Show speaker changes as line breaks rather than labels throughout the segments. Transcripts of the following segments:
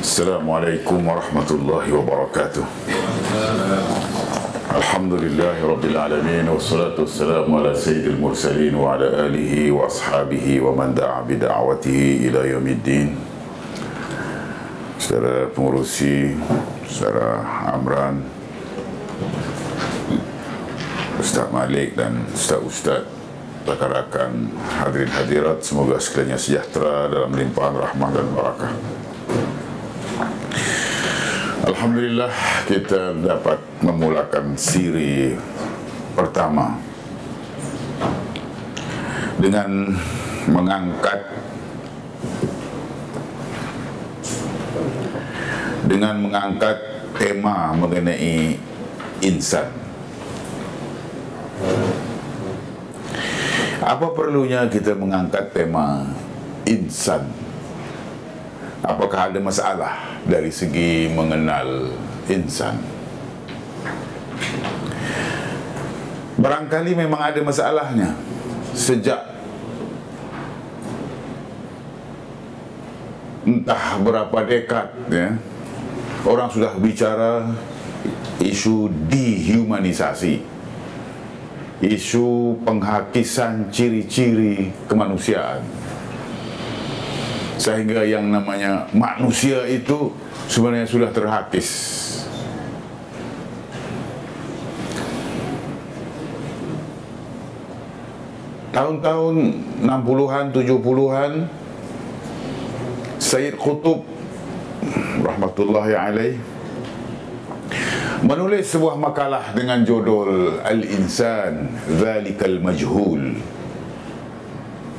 Assalamualaikum warahmatullahi wabarakatuh. Alhamdulillahi rabbil alamin, wassalatu wassalamu ala sayyidil mursalin wa ala alihi wa ashabihi wa man da'a bida'watihi ila yaumiddin. Saudara pengurusi, saudara Amran, Ustaz Malik dan Ustaz-Ustaz, rakan-rakan hadirin hadirat, semoga sekalian sejahtera dalam limpahan rahmah dan barakah. Alhamdulillah, kita dapat memulakan siri pertama dengan mengangkat tema mengenai insan. Apa perlunya kita mengangkat tema insan? Apakah ada masalah dari segi mengenal insan? Barangkali memang ada masalahnya. Sejak entah berapa dekad, ya, orang sudah bicara isu dehumanisasi, isu penghakisan ciri-ciri kemanusiaan, sehingga yang namanya manusia itu sebenarnya sudah terhakis. Tahun-tahun 60-an, 70-an, Sayyid Qutb rahmatullahi alaih menulis sebuah makalah dengan judul Al-Insan Zalikal Majhul,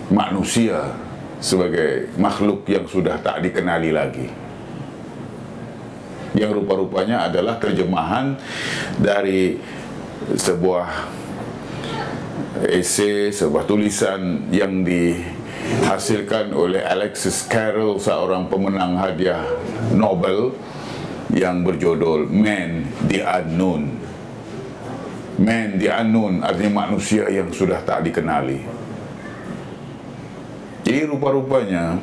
manusia sebagai makhluk yang sudah tak dikenali lagi, yang rupa-rupanya adalah terjemahan dari sebuah esei, sebuah tulisan yang dihasilkan oleh Alexis Carrel, seorang pemenang hadiah Nobel, yang berjudul Man the Unknown. Man the Unknown artinya manusia yang sudah tak dikenali. Jadi rupa-rupanya,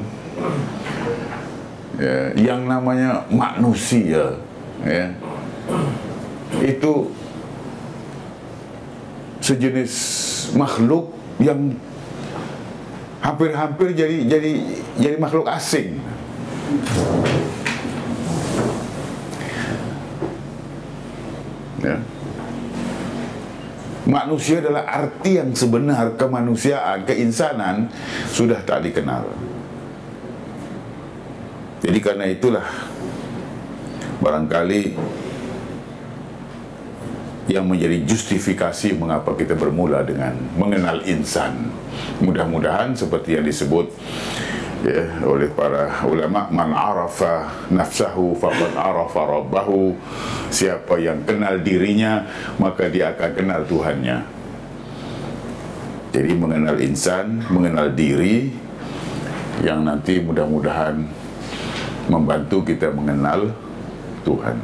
ya, yang namanya manusia, ya, itu sejenis makhluk yang hampir-hampir jadi makhluk asing. Ya. Manusia adalah arti yang sebenar kemanusiaan, keinsanan sudah tak dikenal. Jadi karena itulah barangkali yang menjadi justifikasi mengapa kita bermula dengan mengenal insan. Mudah-mudahan seperti yang disebut, ya, oleh para ulama, man arafa nafsahu faqad arafa rabbahu. Siapa yang kenal dirinya, maka dia akan kenal Tuhannya. Jadi mengenal insan, mengenal diri, yang nanti mudah-mudahan membantu kita mengenal Tuhan.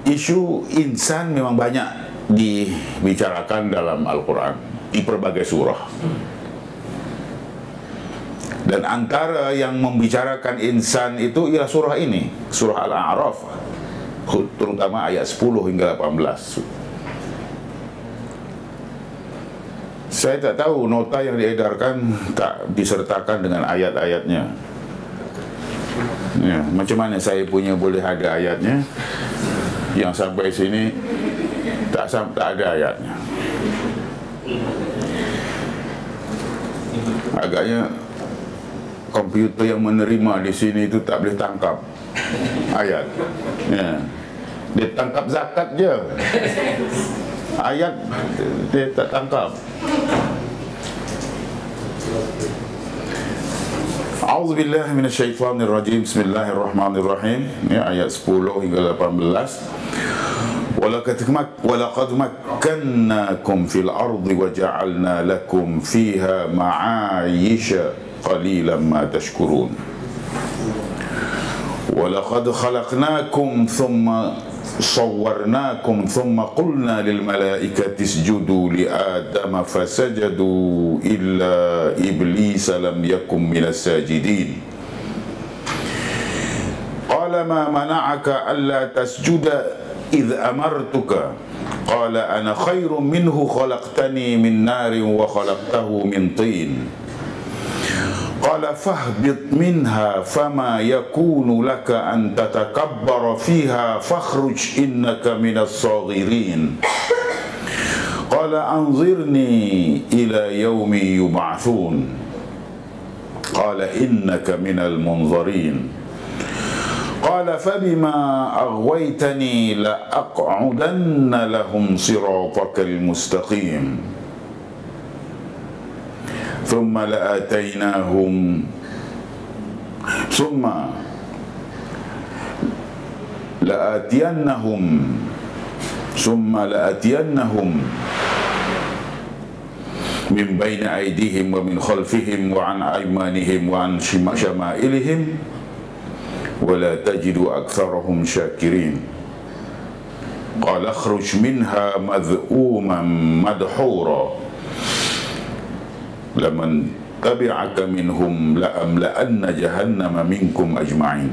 Isu insan memang banyak dibicarakan dalam Al-Quran di berbagai surah. Dan antara yang membicarakan insan itu ialah surah ini, surah Al-A'raf, terutama ayat 10 hingga 18. Saya tak tahu nota yang diedarkan tak disertakan dengan ayat-ayatnya. Ya, macam mana saya punya boleh ada ayatnya, yang sampai sini tak ada ayatnya. Agaknya komputer yang menerima di sini itu tak boleh tangkap ayat, ya. Dia tangkap zakat je, ayat dia tak tangkap. A'udzubillahi minasyaitonirrajim. Bismillahirrahmanirrahim. Ya, ayat 10 hingga 18. Walaqad makkannakum fil ardi wa ja'alna lakum fiha ma'ayisha qalilan ma tashkurun. Walaqad khalaqnakum thumma صورناكم ثم قلنا للملائكة اسجدوا لآدم فسجدوا إلا إبليس لم يكن من الساجدين ma mana'aka alla tasjuda idh amartuka qala ana khairum minhu khalaqtani min narin wa khalaqtahu min tin qala fahbit minha fama yakunu laka an tatakabbara fiha fakhruj innaka minas saghirin qala anzirni ila yaumi yub'atsun qala innaka minal munzarin qala fabima aghwaytani la aq'udanna lahum siratakal mustaqim thumma la'atainahum thumma la'atiyannahum min bayni aydihim wa min khalfihim wa an aymanihim wa an shama'ilihim ولا تجد أكثرهم شاكرين قال اخرج منها مذءوما مدحورا لمن تبعك منهم لأملأن جهنم منكم أجمعين.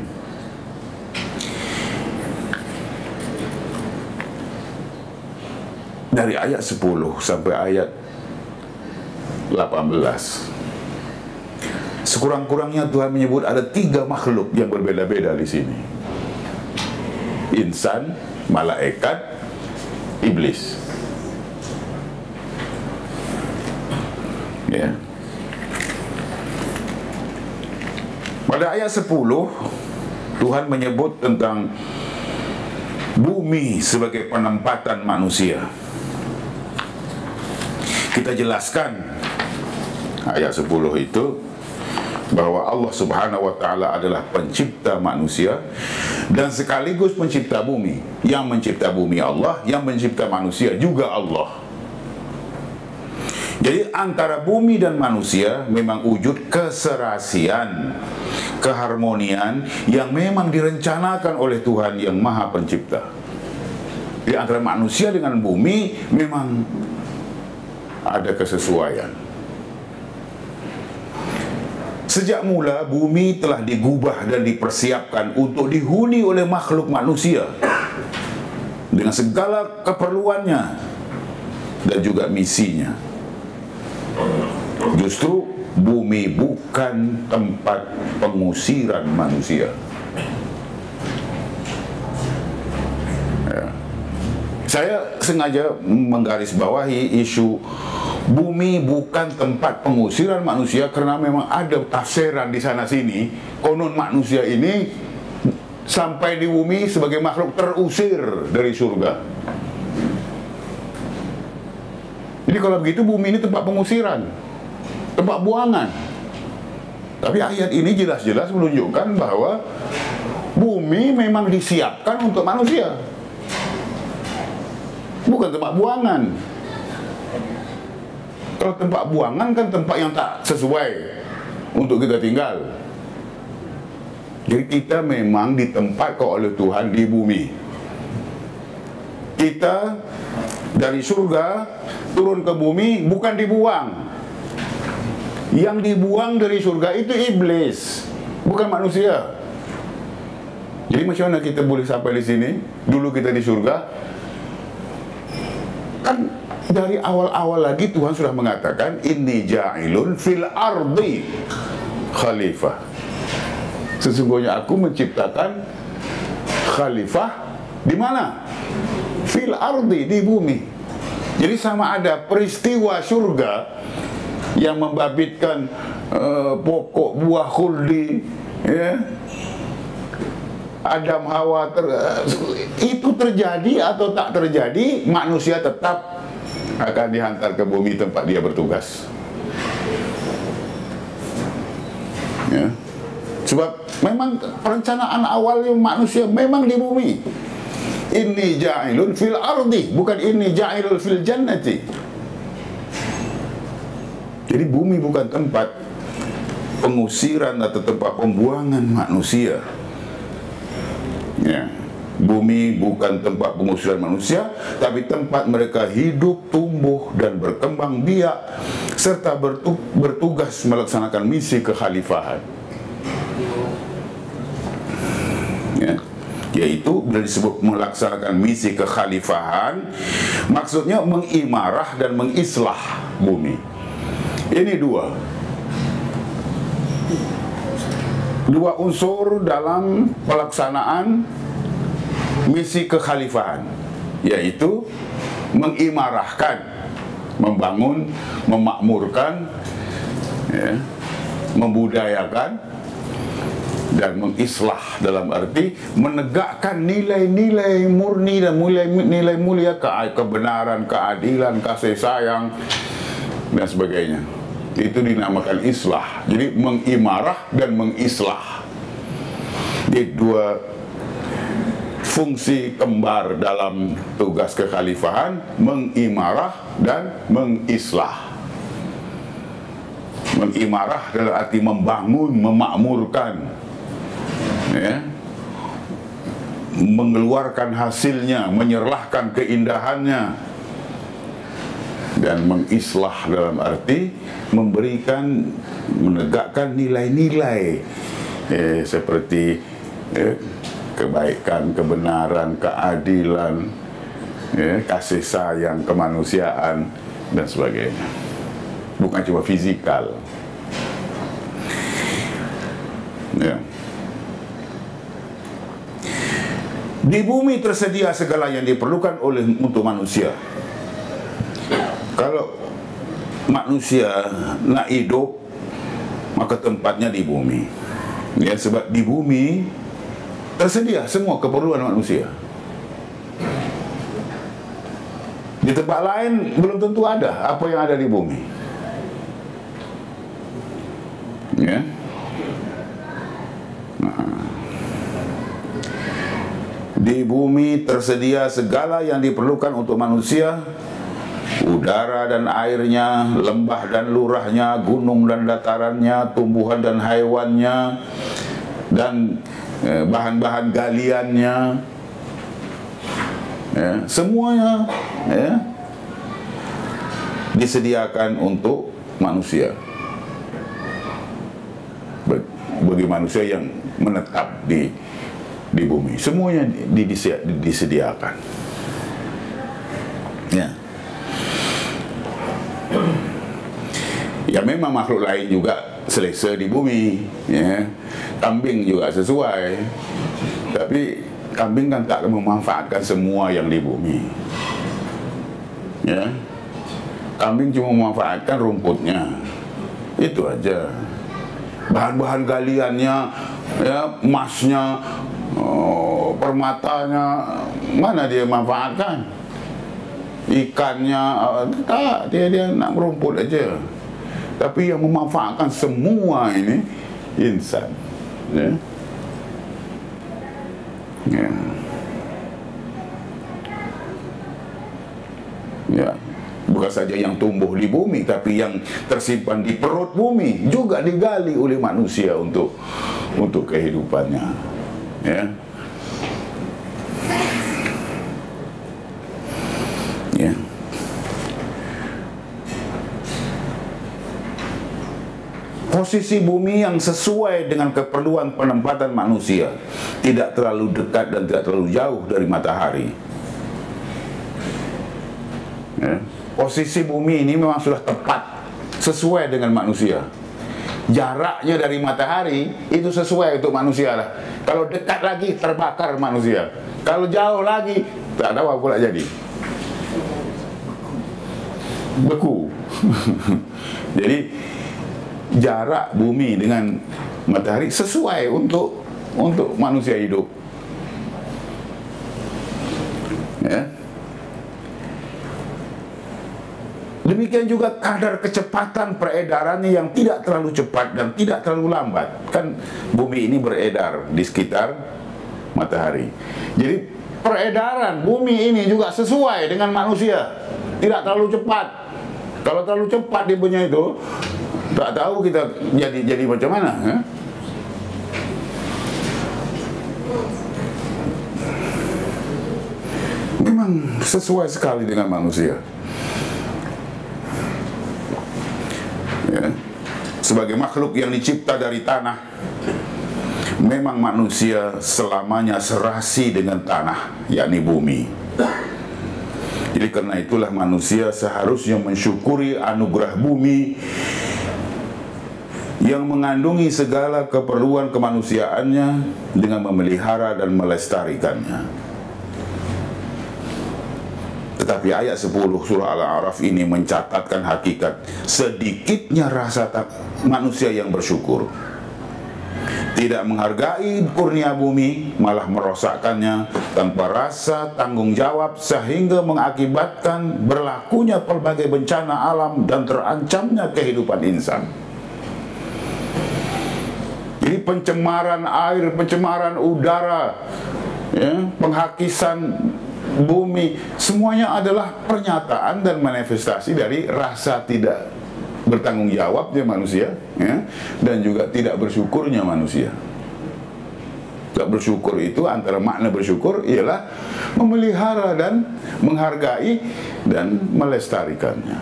Dari ayat 10 sampai ayat 18, sekurang-kurangnya Tuhan menyebut ada 3 makhluk yang berbeda-beda di sini. Insan, malaikat, iblis. Ya. Pada ayat 10 Tuhan menyebut tentang bumi sebagai penempatan manusia. Kita jelaskan ayat 10 itu bahwa Allah Subhanahu wa Ta'ala adalah pencipta manusia dan sekaligus pencipta bumi. Yang mencipta bumi Allah, yang mencipta manusia juga Allah. Jadi antara bumi dan manusia memang wujud keserasian, keharmonian yang memang direncanakan oleh Tuhan yang Maha Pencipta. Di antara manusia dengan bumi memang ada kesesuaian. Sejak mula bumi telah digubah dan dipersiapkan untuk dihuni oleh makhluk manusia dengan segala keperluannya dan juga misinya. Justru bumi bukan tempat pengusiran manusia. Ya. Saya sengaja menggarisbawahi isu bumi bukan tempat pengusiran manusia karena memang ada tafsiran di sana sini. Konon manusia ini sampai di bumi sebagai makhluk terusir dari surga. Jadi kalau begitu bumi ini tempat pengusiran, tempat buangan. Tapi ayat ini jelas-jelas menunjukkan bahwa bumi memang disiapkan untuk manusia, bukan tempat buangan. Kalau tempat buangan kan tempat yang tak sesuai untuk kita tinggal. Jadi kita memang ditempatkan oleh Tuhan di bumi. Kita dari surga turun ke bumi bukan dibuang. Yang dibuang dari surga itu iblis, bukan manusia. Jadi macam mana kita boleh sampai di sini? Dulu kita di surga. Kan dari awal-awal lagi Tuhan sudah mengatakan inni ja'ilun fil ardi khalifah. Sesungguhnya aku menciptakan khalifah di mana? Fil ardi, di bumi. Jadi sama ada peristiwa surga yang membabitkan pokok buah khuldi, ya, Adam Hawa itu terjadi atau tak terjadi, manusia tetap akan dihantar ke bumi tempat dia bertugas. Ya. Sebab memang perencanaan awalnya manusia memang di bumi. Inni ja'ilun fil ardi, bukan inni ja'ilun fil jannati. Jadi bumi bukan tempat pengusiran atau tempat pembuangan manusia. Ya. Bumi bukan tempat pengusiran manusia, tapi tempat mereka hidup, tumbuh, dan berkembang biak, serta bertugas melaksanakan misi kekhalifahan. Ya. Yaitu bila disebut melaksanakan misi kekhalifahan, maksudnya mengimarah dan mengislah bumi. Ini dua unsur dalam pelaksanaan misi kekhalifahan, yaitu mengimarahkan, membangun, memakmurkan, ya, membudayakan, dan mengislah dalam arti menegakkan nilai-nilai murni dan nilai mulia, kebenaran, keadilan, kasih sayang, dan sebagainya. Itu dinamakan islah. Jadi mengimarah dan mengislah. Di dua fungsi kembar dalam tugas kekhalifahan, mengimarah dan mengislah. Mengimarah dalam arti membangun, memakmurkan, ya, mengeluarkan hasilnya, menyerlahkan keindahannya. Dan mengislah dalam arti memberikan, menegakkan nilai-nilai seperti kebaikan, kebenaran, keadilan, kasih sayang, kemanusiaan, dan sebagainya. Bukan cuma fizikal. Ya. Di bumi tersedia segala yang diperlukan untuk manusia. Kalau manusia nak hidup, maka tempatnya di bumi. Ya, sebab di bumi tersedia semua keperluan manusia. Di tempat lain belum tentu ada apa yang ada di bumi. Ya. Di bumi tersedia segala yang diperlukan untuk manusia. Udara dan airnya, lembah dan lurahnya, gunung dan datarannya, tumbuhan dan haiwannya, dan bahan-bahan galiannya, ya, semuanya, ya, disediakan untuk manusia. Bagi manusia yang menetap di bumi, semuanya disediakan. Ya. Ya, memang makhluk lain juga selesa di bumi, ya. Kambing juga sesuai, tapi kambing kan tak memanfaatkan semua yang di bumi, ya. Kambing cuma memanfaatkan rumputnya, itu aja. Bahan-bahan galiannya, ya, emasnya, permatanya, mana dia manfaatkan? Ikannya, tak, dia nak rumput aja. Tapi yang memanfaatkan semua ini insan, ya. Ya. Ya. Bukan saja yang tumbuh di bumi, tapi yang tersimpan di perut bumi juga digali oleh manusia untuk kehidupannya, ya. Ya. Posisi bumi yang sesuai dengan keperluan penempatan manusia, tidak terlalu dekat dan tidak terlalu jauh dari matahari. Ya. Posisi bumi ini memang sudah tepat, sesuai dengan manusia. Jaraknya dari matahari itu sesuai untuk manusia lah. Kalau dekat lagi terbakar manusia. Kalau jauh lagi tak tahu apa pula jadi. Beku. Jadi jarak bumi dengan matahari sesuai untuk manusia hidup, ya. Demikian juga kadar kecepatan peredarannya yang tidak terlalu cepat dan tidak terlalu lambat. Kan bumi ini beredar di sekitar matahari. Jadi peredaran bumi ini juga sesuai dengan manusia, tidak terlalu cepat. Kalau terlalu cepat dia punya itu, tak tahu kita jadi macam mana, ya? Memang sesuai sekali dengan manusia, ya. Sebagai makhluk yang dicipta dari tanah, memang manusia selamanya serasi dengan tanah, yakni bumi. Jadi karena itulah manusia seharusnya mensyukuri anugerah bumi yang mengandungi segala keperluan kemanusiaannya dengan memelihara dan melestarikannya. Tetapi ayat 10 surah Al-A'raf ini mencatatkan hakikat sedikitnya rasa manusia yang bersyukur. Tidak menghargai kurnia bumi, malah merosakkannya tanpa rasa tanggung jawab, sehingga mengakibatkan berlakunya pelbagai bencana alam dan terancamnya kehidupan insan. Jadi pencemaran air, pencemaran udara, ya, penghakisan bumi, semuanya adalah pernyataan dan manifestasi dari rasa tidak bertanggung jawabnya manusia, ya, dan juga tidak bersyukurnya manusia. Tak bersyukur itu, antara makna bersyukur ialah memelihara dan menghargai dan melestarikannya.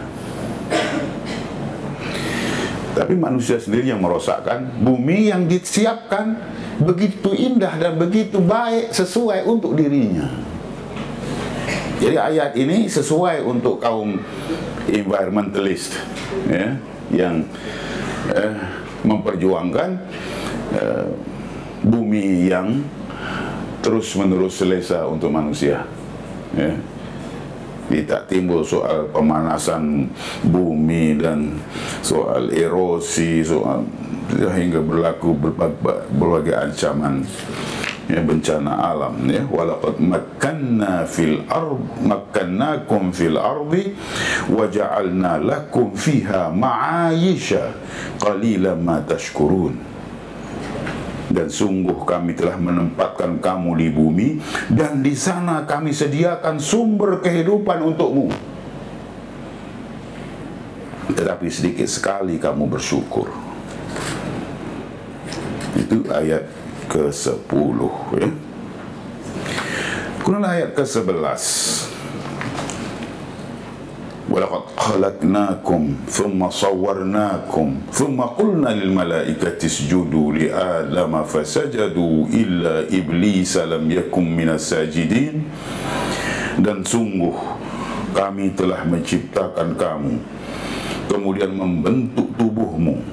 Tapi manusia sendiri yang merosakkan bumi yang disiapkan begitu indah dan begitu baik sesuai untuk dirinya. Jadi ayat ini sesuai untuk kaum environmentalist, ya, yang memperjuangkan bumi yang terus-menerus selesa untuk manusia, ya. Tidak timbul soal pemanasan bumi dan soal erosi, soal hingga berlaku berbagai ancaman, ya, bencana alam, ya. Walaqad makkannakum fil ardi wa ja'alna lakum fiha ma'ayisha qalilan ma tashkurun. Dan sungguh kami telah menempatkan kamu di bumi, dan di sana kami sediakan sumber kehidupan untukmu. Tetapi sedikit sekali kamu bersyukur. Itu ayat ke-10, ya. Kemudian ayat ke-11. Walaqad khalaqnakum thumma sawwarnakum thumma qulna lil malaikati isjudu li adama fasajadu illa iblis lam yakum minas sajidin. Dan sungguh kami telah menciptakan kamu, kemudian membentuk tubuhmu,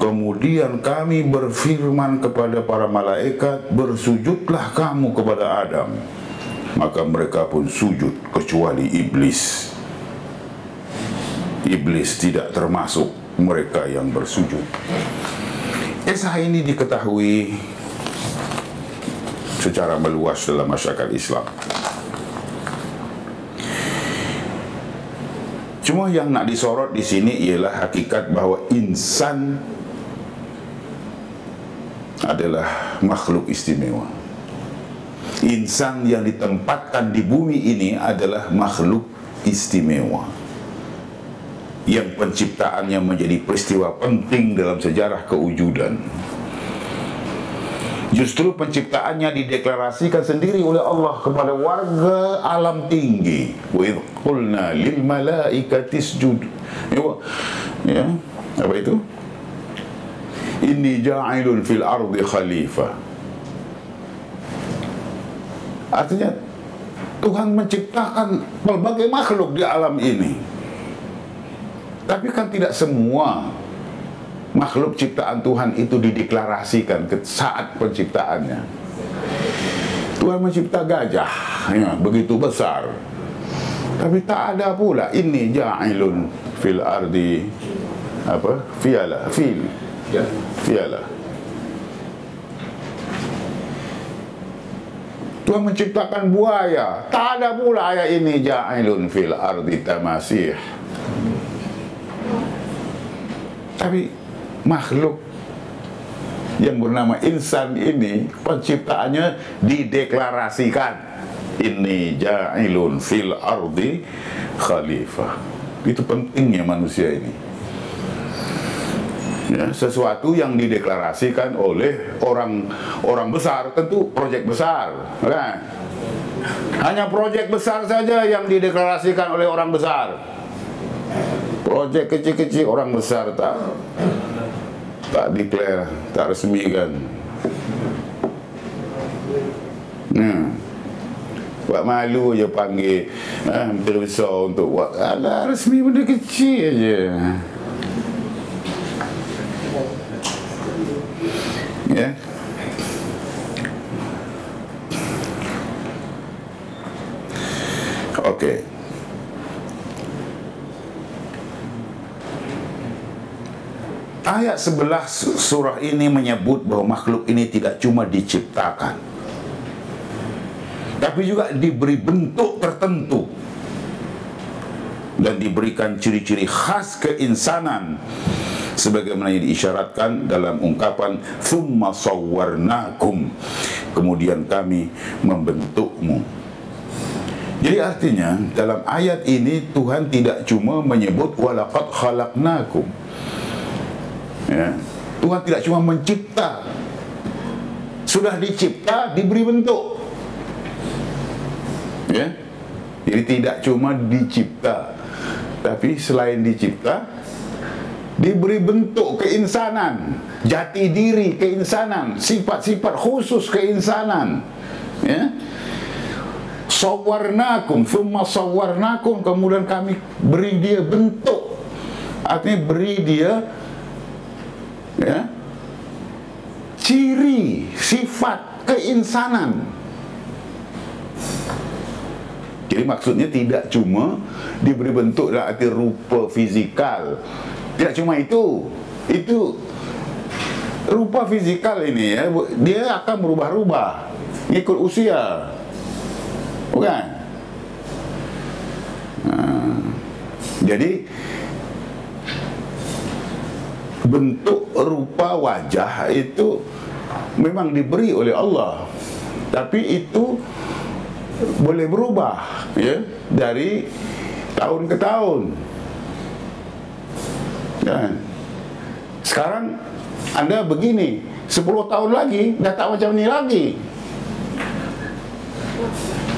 kemudian kami berfirman kepada para malaikat, bersujudlah kamu kepada Adam. Maka mereka pun sujud kecuali iblis. Iblis tidak termasuk mereka yang bersujud. Kisah ini diketahui secara meluas dalam masyarakat Islam. Cuma yang nak disorot di sini ialah hakikat bahwa insan adalah makhluk istimewa. Insan yang ditempatkan di bumi ini adalah makhluk istimewa, yang penciptaannya menjadi peristiwa penting dalam sejarah kewujudan. Justru penciptaannya dideklarasikan sendiri oleh Allah kepada warga alam tinggi. Wa idh qulna lil malaikati isjud. Ya, apa itu? Inni ja'ilun fil ardi khalifah. Artinya Tuhan menciptakan berbagai makhluk di alam ini. Tapi kan tidak semua makhluk ciptaan Tuhan itu dideklarasikan saat penciptaannya. Tuhan mencipta gajah, ya, begitu besar, tapi tak ada pula ini ja'ilun fil ardi apa? Fiala. Tuhan menciptakan buaya, tak ada pula ayat ini ja'ilun fil ardi tamasih. Tapi makhluk yang bernama insan ini penciptaannya dideklarasikan, inni ja'ilun fil ardi khalifah. Itu pentingnya manusia ini, ya, sesuatu yang dideklarasikan oleh orang besar, tentu proyek besar, kan? Hanya proyek besar saja yang dideklarasikan oleh orang besar. Proyek kecil-kecil orang besar tak declare, tak resmikan. Buat malu je panggil menteri besar untuk buat. Alah, resmi benda kecil je. Ya. Okey. Ayat 11 surah ini menyebut bahawa makhluk ini tidak cuma diciptakan, tapi juga diberi bentuk tertentu dan diberikan ciri-ciri khas keinsanan, sebagaimana yang diisyaratkan dalam ungkapan thumma sawwarnakum, kemudian kami membentukmu. Jadi artinya dalam ayat ini Tuhan tidak cuma menyebut walaqad khalaqnakum, ya. Tuhan tidak cuma mencipta, sudah dicipta, diberi bentuk, ya. Jadi tidak cuma dicipta, tapi selain dicipta, diberi bentuk keinsanan, jati diri keinsanan, sifat-sifat khusus keinsanan, ya. Sawwarnakum, thumma sawwarnakum, kemudian kami beri dia bentuk, artinya beri dia, ya, ciri, sifat keinsanan. Jadi maksudnya tidak cuma diberi bentuk dalam arti rupa fizikal, tidak cuma itu rupa fizikal ini, ya, dia akan berubah-ubah ngikut usia, bukan? Jadi bentuk rupa wajah itu memang diberi oleh Allah, tapi itu boleh berubah, ya, dari tahun ke tahun. Dan sekarang Anda begini, 10 tahun lagi dah tak macam ni lagi,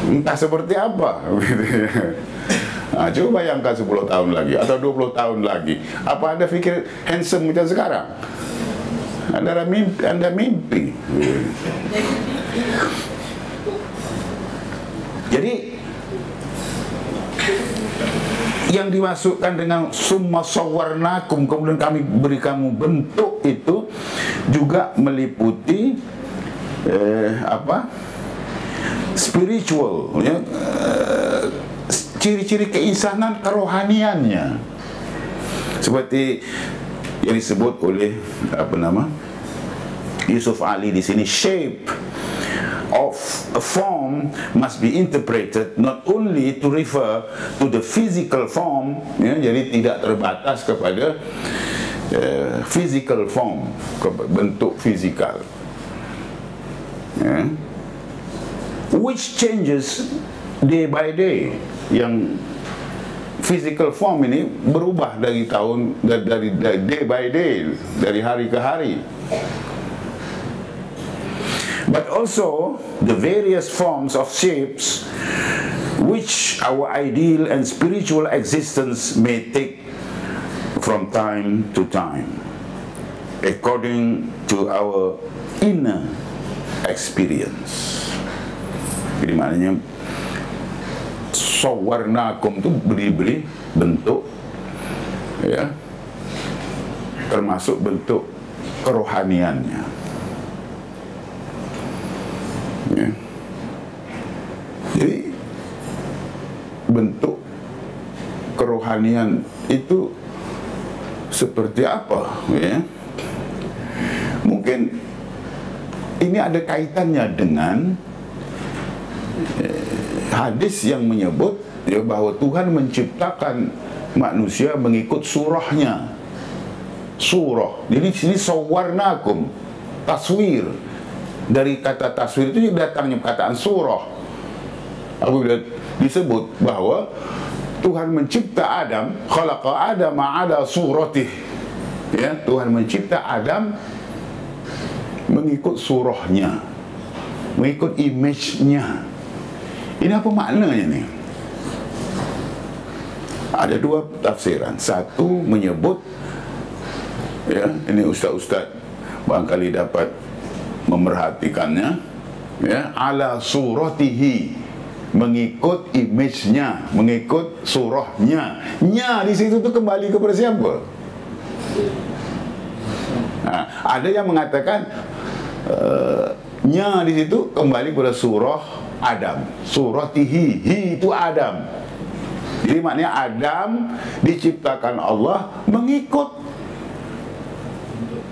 entah seperti apa. Coba bayangkan 10 tahun lagi atau 20 tahun lagi, apa Anda fikir handsome macam sekarang? Anda mimpi. Jadi yang dimasukkan dengan summa sawwarnakum, kemudian kami beri kamu bentuk, itu juga meliputi spiritual, ya, ciri-ciri keinsanan kerohaniannya, seperti yang disebut oleh Yusuf Ali di sini, shape of a form must be interpreted not only to refer to the physical form, ya, jadi tidak terbatas kepada physical form, bentuk fizikal, ya, which changes day by day. Yang physical form ini berubah dari day by day, dari hari ke hari. But also the various forms of shapes which our ideal and spiritual existence may take from time to time, according to our inner experience. Jadi maknanya sawwarnakum itu beri bentuk, ya, termasuk bentuk kerohaniannya, ya. Jadi bentuk kerohanian itu seperti apa, ya? Mungkin ini ada kaitannya dengan hadis yang menyebut, ya, bahawa Tuhan menciptakan manusia mengikut surahnya. Surah. Jadi sini sawwarnakum, taswir. Dari kata taswir itu datangnya perkataan surah. Apabila disebut bahawa Tuhan mencipta Adam, khalaqa Adama ala suratih, ya, Tuhan mencipta Adam mengikut surahnya, mengikut image-nya. Ini apa maknanya ni? Ada dua tafsiran. Satu menyebut, ya, ini ustaz-ustaz barangkali dapat memerhatikannya, ya, ala suratihi, mengikut image-nya, mengikut surahnya. Nya di situ tuh kembali kepada siapa? Nah, ada yang mengatakan nya di situ kembali kepada surah Adam, suratihi, hi itu Adam. Jadi maknanya Adam diciptakan Allah mengikut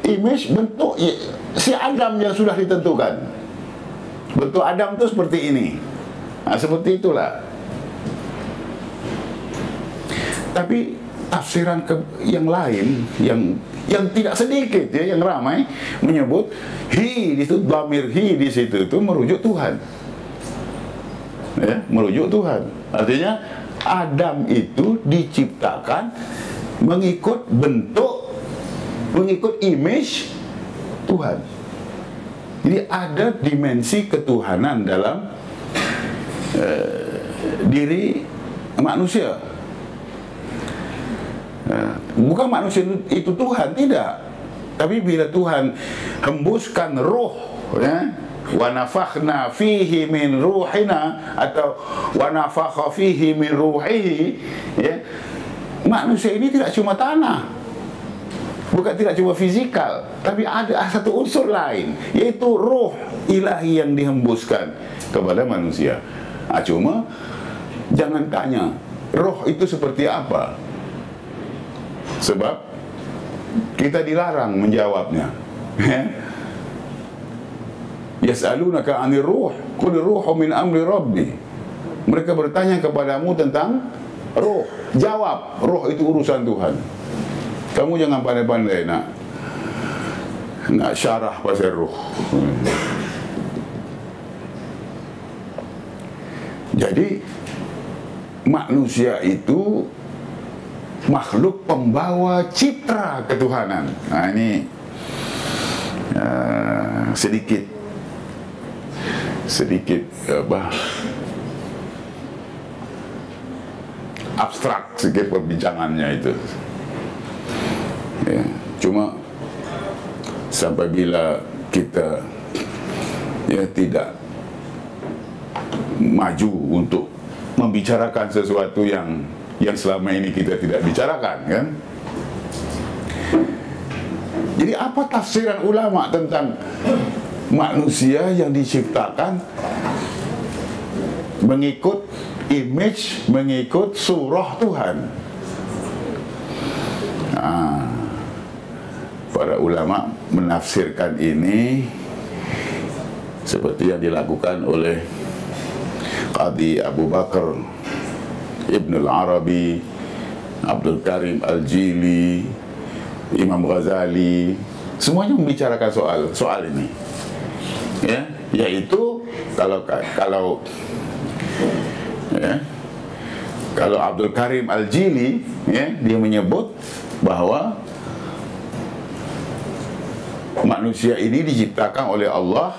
image bentuk si Adam yang sudah ditentukan. Bentuk Adam itu seperti ini. Nah, seperti itulah. Tapi tafsiran yang lain yang tidak sedikit ya, yang ramai menyebut hi di situ, dhamir hi di situ itu merujuk Tuhan. Ya, merujuk Tuhan. Artinya Adam itu diciptakan mengikut bentuk, mengikut image Tuhan. Jadi ada dimensi ketuhanan dalam diri manusia. Bukan manusia itu Tuhan, tidak. Tapi bila Tuhan hembuskan roh, ya, wa nafakhna fihi min ruhina, atau wa nafakha fihi min ruhihi, ya, manusia ini tidak cuma tanah, bukan tidak cuma fisikal, tapi ada satu unsur lain, yaitu roh ilahi yang dihembuskan kepada manusia. Cuma jangan tanya roh itu seperti apa, sebab kita dilarang menjawabnya. Yas'alunaka 'anir ruh, qul ruhu min amri rabbi. Mereka bertanya kepadamu tentang roh. Jawab, roh itu urusan Tuhan. Kamu jangan pandai-pandai nak syarah pasal roh. Jadi manusia itu makhluk pembawa citra ketuhanan. Nah, ini sedikit abstrak sedikit perbincangannya itu. Ya, cuma sampai bila kita tidak maju untuk membicarakan sesuatu yang selama ini kita tidak bicarakan, kan? Jadi apa tafsiran ulama tentang manusia yang diciptakan mengikut image, mengikut surah Tuhan? Para ulama menafsirkan ini seperti yang dilakukan oleh Qadi Abu Bakar Ibn al-Arabi, Abdul Karim Al-Jili, Imam Ghazali, semuanya membicarakan soal ini, ya, yaitu kalau Abdul Karim Al-Jili, ya, dia menyebut bahwa manusia ini diciptakan oleh Allah,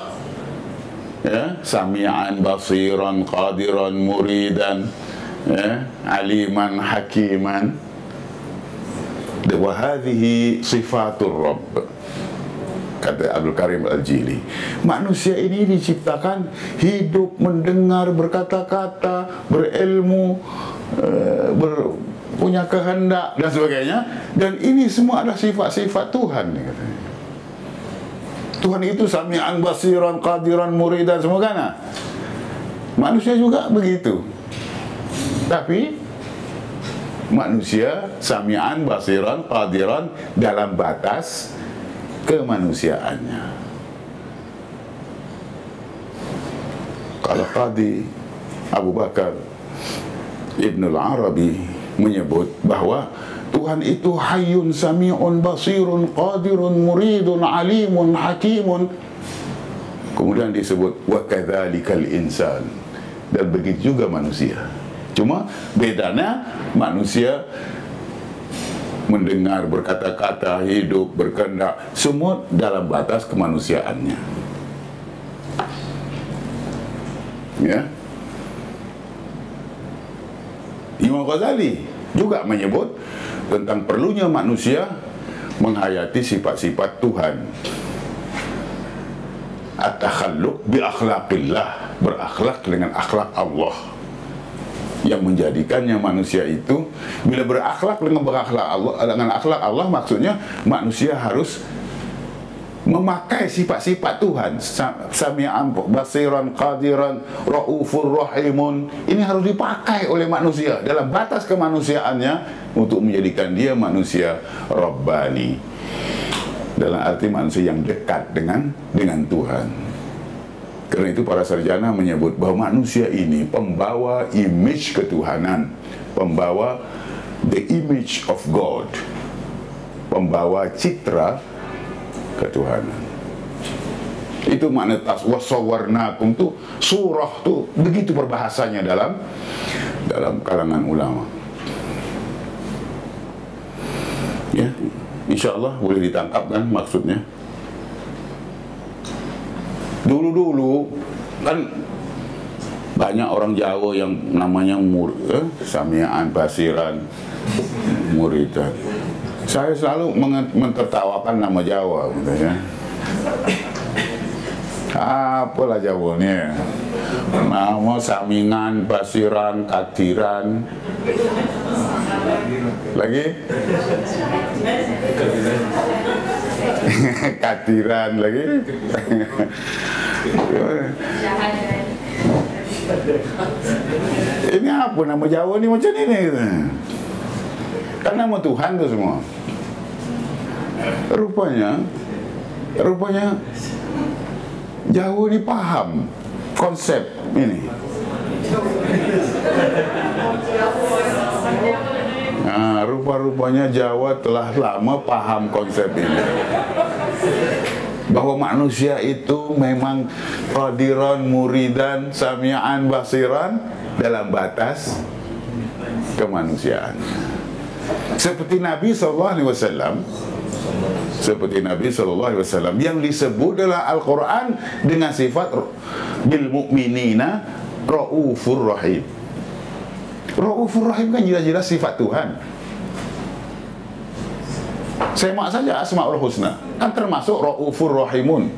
ya, sami'an basiran qadiran muridan, ya, aliman hakiman, wa hadhihi sifatur rabb, kata Abdul Karim Al-Jili. Manusia ini diciptakan hidup, mendengar, berkata-kata, berilmu, punya kehendak dan sebagainya, dan ini semua adalah sifat-sifat Tuhan, katanya. Tuhan itu sami'an basiran qadiran muridan, semua kan? Manusia juga begitu. Tapi manusia sami'an basiran qadiran dalam batas kemanusiaannya. Kalau Qadi Abu Bakar Ibn al-Arabi menyebut bahwa Tuhan itu hayyun sami'un basirun qadirun muridun alimun hakimun, kemudian disebut wa kadzalikal insan, dan begitu juga manusia. Cuma bedanya manusia mendengar, berkata-kata, hidup, berkehendak, semua dalam batas kemanusiaannya. Ya. Imam Ghazali juga menyebut tentang perlunya manusia menghayati sifat-sifat Tuhan. at-takhalluq bi akhlaqillah, berakhlak dengan akhlak Allah, yang menjadikannya manusia itu bila berakhlak dengan akhlak Allah, maksudnya manusia harus memakai sifat-sifat Tuhan. Sami'an, basiran, qadiran, raufur, rahimun. Ini harus dipakai oleh manusia dalam batas kemanusiaannya untuk menjadikan dia manusia Rabbani, dalam arti manusia yang dekat dengan Tuhan. Karena itu para sarjana menyebut bahwa manusia ini pembawa image ketuhanan, pembawa the image of God, pembawa citra ketuhanan. Itu makna wasawwarnakum tuh, surah tuh begitu perbahasanya dalam kalangan ulama. Ya, insyaallah boleh ditangkap kan maksudnya. Dulu kan banyak orang Jawa yang namanya sami'an, basiran, muridan. Saya selalu mentertawakan nama Jawa, ya. Apalah Jawanya? Nama samingan, basiran, kadiran. Lagi? Kadiran lagi. Ini apa nama Jawa ni macam ini gitu. Kan nama Tuhan tu semua. Rupanya Jawa ni paham konsep ini. Nah, rupa-rupanya Jawa telah lama paham konsep ini, bahwa manusia itu memang qadiran, muridan, sami'an, basiran dalam batas kemanusiaan. Seperti Nabi SAW, yang disebut dalam Al-Quran dengan sifat bil mu'minina raufur rahim. Raufur rahim kan jelas-jelas sifat Tuhan. Semak saja Asmaul Husna, kan termasuk raufur rahimun.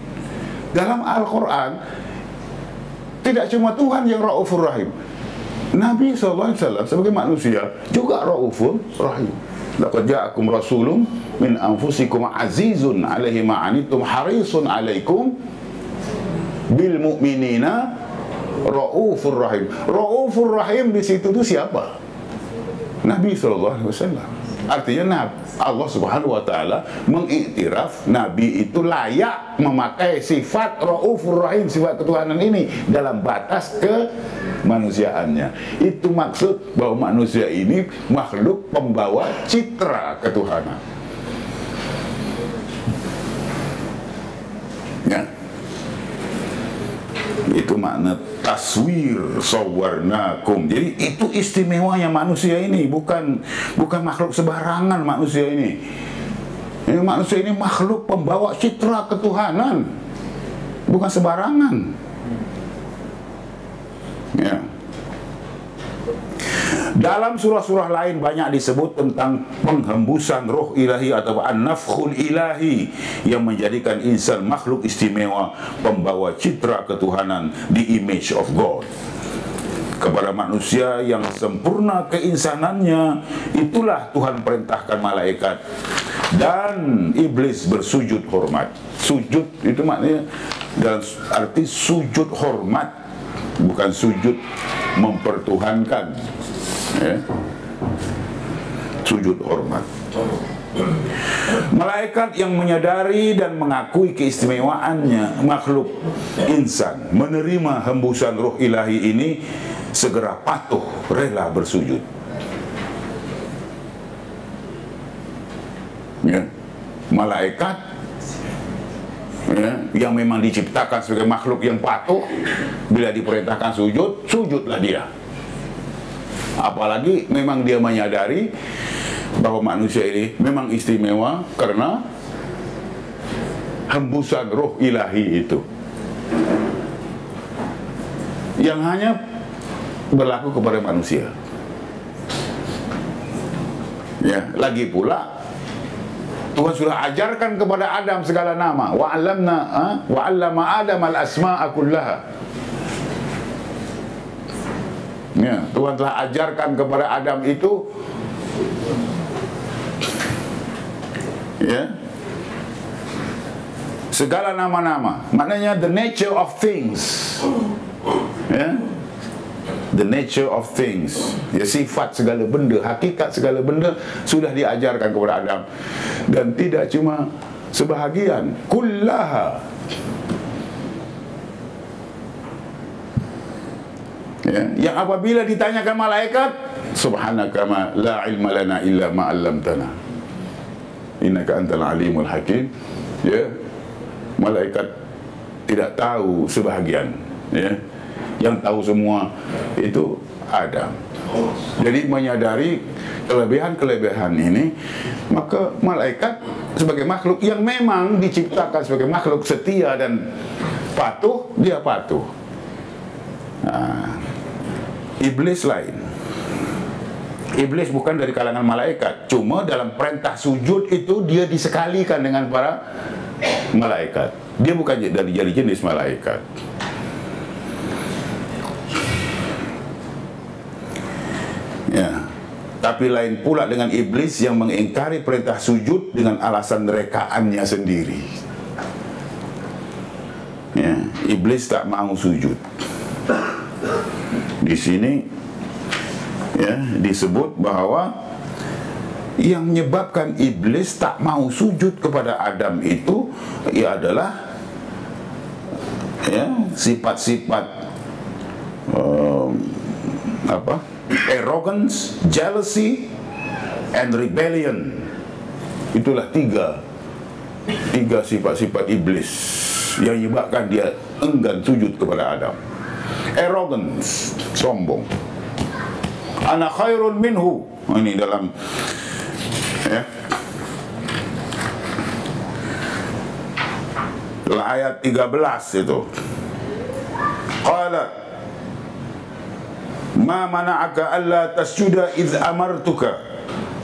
Dalam Al-Quran tidak cuma Tuhan yang raufur rahim, Nabi SAW sebagai manusia juga raufur rahim. Laqad ja'akum rasulun min anfusikum azizun 'alaihi ma 'anittum harisun 'alaikum bil mu'minina raufur rahim. Raufur rahim di situ itu siapa? Nabi SAW. Artinya Allah Subhanahu wa taala mengiktiraf Nabi itu layak memakai sifat raufur rahim, sifat ketuhanan ini dalam batas kemanusiaannya. Itu maksud bahwa manusia ini makhluk pembawa citra ketuhanan. Ya. Itu makna taswir sawwarnakum. Jadi itu istimewanya manusia ini, bukan makhluk sembarangan manusia ini. Manusia ini makhluk pembawa citra ketuhanan, bukan sembarangan. Ya. Dalam surah-surah lain banyak disebut tentang penghembusan roh ilahi atau an-nafkhul ilahi yang menjadikan insan makhluk istimewa, pembawa citra ketuhanan, the image of God. Kepada manusia yang sempurna keinsanannya, itulah Tuhan perintahkan malaikat dan iblis bersujud hormat. Sujud itu maknanya dalam arti sujud hormat, bukan sujud mempertuhankan. Ya. Sujud hormat. Malaikat yang menyadari dan mengakui keistimewaannya makhluk insan menerima hembusan roh ilahi ini segera patuh rela bersujud. Ya. Malaikat ya, yang memang diciptakan sebagai makhluk yang patuh, bila diperintahkan sujud, sujudlah dia. Apalagi memang dia menyadari bahwa manusia ini memang istimewa karena hembusan roh ilahi itu yang hanya berlaku kepada manusia. Ya, lagi pula Tuhan sudah ajarkan kepada Adam segala nama. Wa 'allama Adam al-asma'a kullaha. Ya, Tuhan telah ajarkan kepada Adam itu, ya, segala nama-nama. Maknanya the nature of things. Ya, the nature of things, ya, sifat segala benda, hakikat segala benda sudah diajarkan kepada Adam. Dan tidak cuma sebahagian, kullaha. Ya, yang apabila ditanyakan malaikat, subhanaka ma la ilma lana illa ma 'allamtana innaka antal alimul hakim, ya, malaikat tidak tahu sebahagian, ya, yang tahu semua itu Adam. Jadi menyadari kelebihan-kelebihan ini, maka malaikat sebagai makhluk yang memang diciptakan sebagai makhluk setia dan patuh, dia patuh. Nah, iblis lain. Iblis bukan dari kalangan malaikat, cuma dalam perintah sujud itu dia disekalikan dengan para malaikat. Dia bukan dari jenis malaikat. Ya, tapi lain pula dengan iblis yang mengingkari perintah sujud dengan alasan rekaannya sendiri. Ya, iblis tak mau sujud. Di sini, ya, disebut bahwa yang menyebabkan iblis tak mau sujud kepada Adam itu, ya, adalah, ya, sifat-sifat arrogance, jealousy, and rebellion. Itulah tiga sifat-sifat iblis yang menyebabkan dia enggan sujud kepada Adam. Arrogance, sombong. Ana khairun minhu. Ini dalam, ya, dalam ayat 13 itu. Qala ma mana'aka alla tasjuda idh amartuka.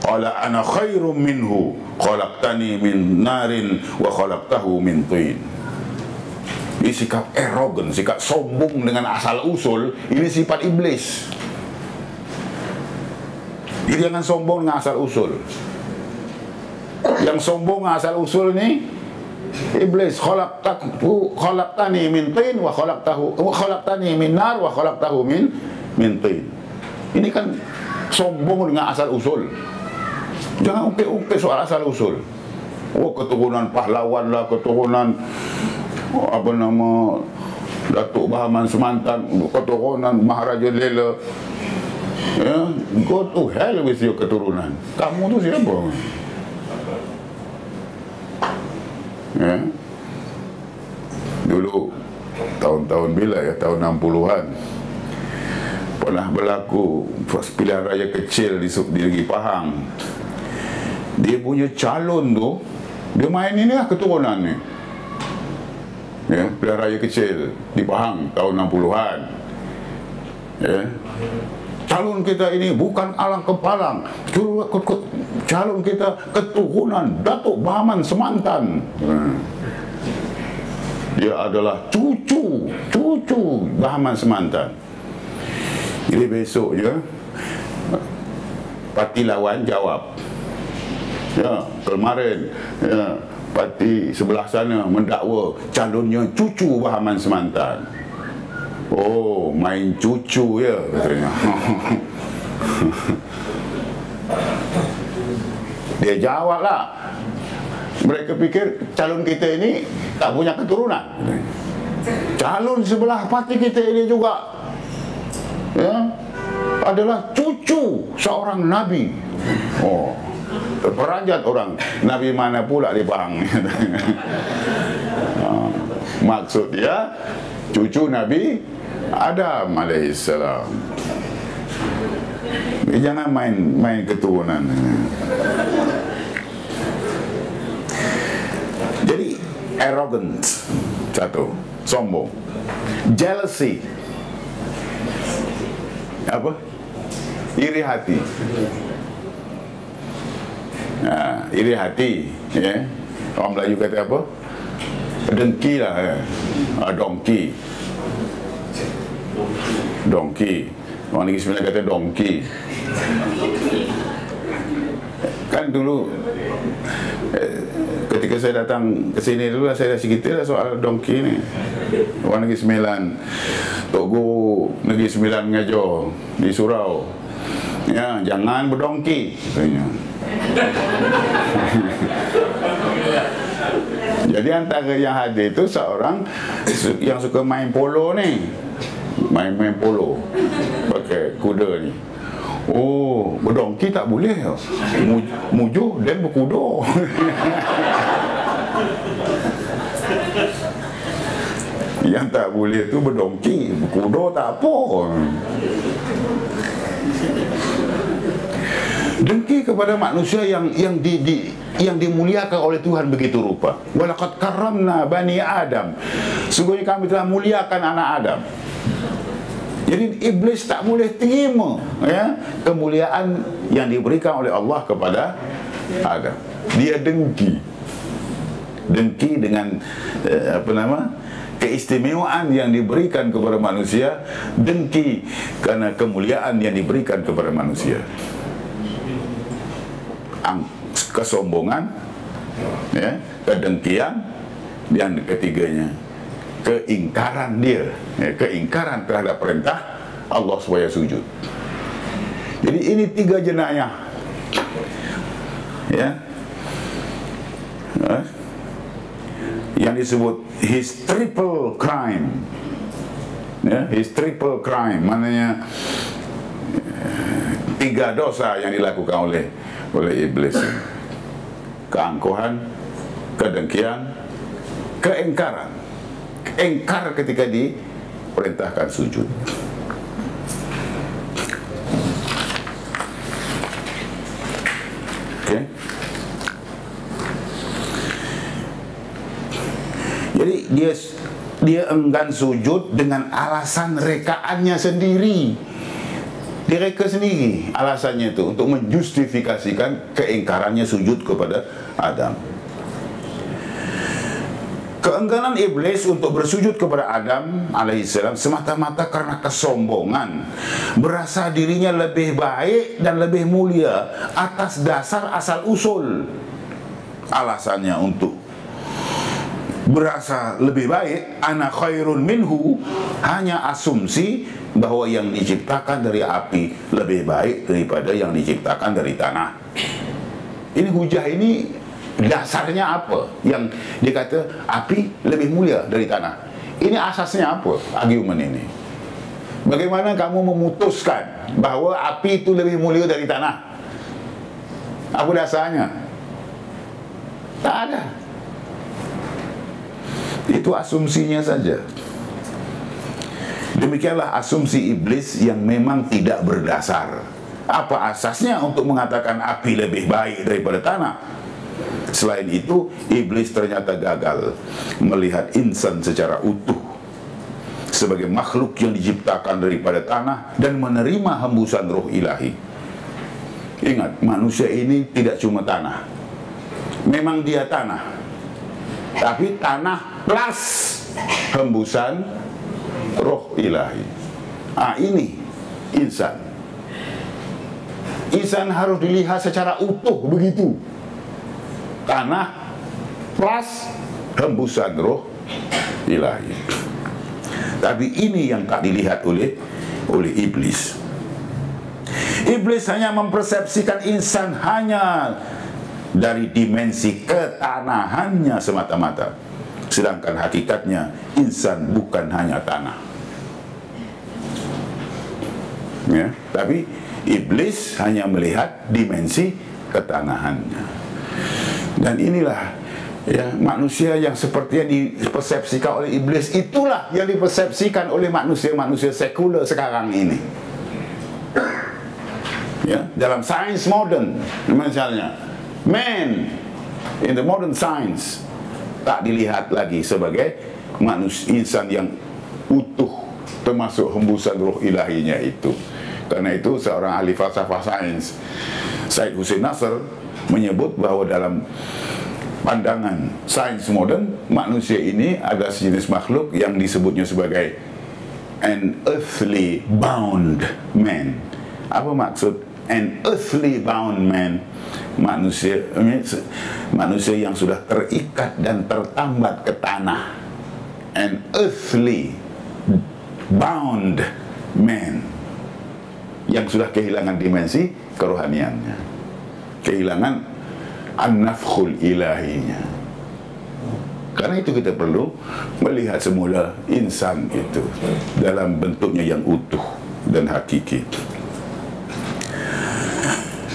Qala ana khairum minhu khalaqtani min narin wa khalaqtahu min tin. Ini sikap arrogant, sikap sombong dengan asal usul, ini sifat iblis. Jadi jangan sombong dengan asal usul. Yang sombong dengan asal usul ini iblis. Khalaqtani min tin wa khalaqtani min nar wa khalaqtahu min tin. Ini kan sombong dengan asal usul. Jangan ungkit-ungkit soal asal usul. Oh, keturunan pahlawan lah, keturunan Datuk Bahaman Semantan, keturunan Maharaja Lela. Ya, go to hell with your keturunan. Kamu tu siapa? Ya. Dulu tahun-tahun bila ya, tahun 60-an pernah berlaku pilihan raya kecil di Negeri Pahang. Dia punya calon tu, dia main ini lah keturunan ni. Ya, pilihan raya kecil di Pahang tahun 60-an. Ya. Calon kita ini bukan alang kepalang, calon kita keturunan Datuk Bahaman Semantan. Dia adalah cucu Bahaman Semantan. Jadi besok je parti lawan jawab. Ya, kemarin, ya, parti sebelah sana mendakwa calonnya cucu Bahaman Semantan. Oh, main cucu ya, katanya. Dia jawablah. Mereka fikir calon kita ini tak punya keturunan. Calon sebelah parti kita ini juga, ya, adalah cucu seorang nabi. Oh, terperanjat orang. Nabi mana pula di Pahang? Maksud dia cucu Nabi Adam alaihissalam. Jangan main keturunan. Jadi arrogant, satu, sombong. Jealousy, apa? Iri hati. Iri hati, ya. Orang Melayu kata apa? Dengki lah, dongki. Dongki. Orang Negeri Sembilan kata dongki. Kan dulu ketika saya datang ke sini dulu, saya dah cerita soal dongki ni. Orang Negeri Sembilan, Tok Guru Negeri Sembilan mengajar di surau, ya, jangan berdongki katanya. Jadi antara yang hadir itu seorang yang suka main polo ni, main polo pakai kuda ni. Oh, berdongki tak boleh. Mujuh dan berkuda. Yang tak boleh tu berdongki, berkuda tak apa. Dengki kepada manusia yang dimuliakan oleh Tuhan begitu rupa. Walaqad karramna bani Adam. Sungguhnya kami telah muliakan anak Adam. Jadi iblis tak boleh terima, ya, kemuliaan yang diberikan oleh Allah kepada Adam. Dia dengki. Dengki dengan keistimewaan yang diberikan kepada manusia, dengki karena kemuliaan yang diberikan kepada manusia. Kesombongan, ya, kedengkian, dan ketiganya keingkaran dia, ya, keingkaran terhadap perintah Allah supaya sujud. Jadi ini tiga jenayah, ya, yang disebut his triple crime, ya, his triple crime, maknanya tiga dosa yang dilakukan oleh iblis: keangkuhan, kedengkian, keingkaran. Engkar ketika diperintahkan sujud. Oke. Jadi dia enggan sujud dengan alasan rekaannya sendiri. Direka sendiri alasannya itu untuk menjustifikasikan keingkarannya sujud kepada Adam. Keengganan iblis untuk bersujud kepada Adam alaihissalam semata-mata karena kesombongan, berasa dirinya lebih baik dan lebih mulia atas dasar asal-usul. Alasannya untuk berasa lebih baik, ana khairun minhu, hanya asumsi bahwa yang diciptakan dari api lebih baik daripada yang diciptakan dari tanah. Ini hujah ini dasarnya apa? Yang dikata api lebih mulia dari tanah. Ini asasnya apa? Argumen ini. Bagaimana kamu memutuskan bahawa api itu lebih mulia dari tanah? Apa dasarnya? Tak ada. Itu asumsinya saja. Demikianlah asumsi iblis yang memang tidak berdasar. Apa asasnya untuk mengatakan api lebih baik daripada tanah? Selain itu, iblis ternyata gagal melihat insan secara utuh sebagai makhluk yang diciptakan daripada tanah dan menerima hembusan roh ilahi. Ingat, manusia ini tidak cuma tanah. Memang dia tanah, tapi tanah plus hembusan roh ilahi. Ini insan. Insan harus dilihat secara utuh begitu. Tanah plus hembusan roh ilahi. Tapi ini yang tak dilihat oleh iblis. Iblis hanya mempersepsikan insan hanya dari dimensi ketanahannya semata-mata. Sedangkan hakikatnya insan bukan hanya tanah. Ya, tapi iblis hanya melihat dimensi ketanahannya. Dan inilah, ya, manusia yang seperti yang dipersepsikan oleh iblis, itulah yang dipersepsikan oleh manusia-manusia sekuler sekarang ini. Ya, dalam sains modern misalnya, man in the modern science tak dilihat lagi sebagai manusia, insan yang utuh termasuk hembusan roh ilahinya itu. Karena itu seorang ahli falsafah sains, Syed Hussein Nasr, menyebut bahwa dalam pandangan sains modern, manusia ini adalah sejenis makhluk yang disebutnya sebagai an earthly bound man. Apa maksud an earthly bound man? Manusia yang sudah terikat dan tertambat ke tanah. An earthly bound man, yang sudah kehilangan dimensi kerohaniannya, kehilangan an-nafkhul ilahinya. Karena itu kita perlu melihat semula insan itu dalam bentuknya yang utuh dan hakiki.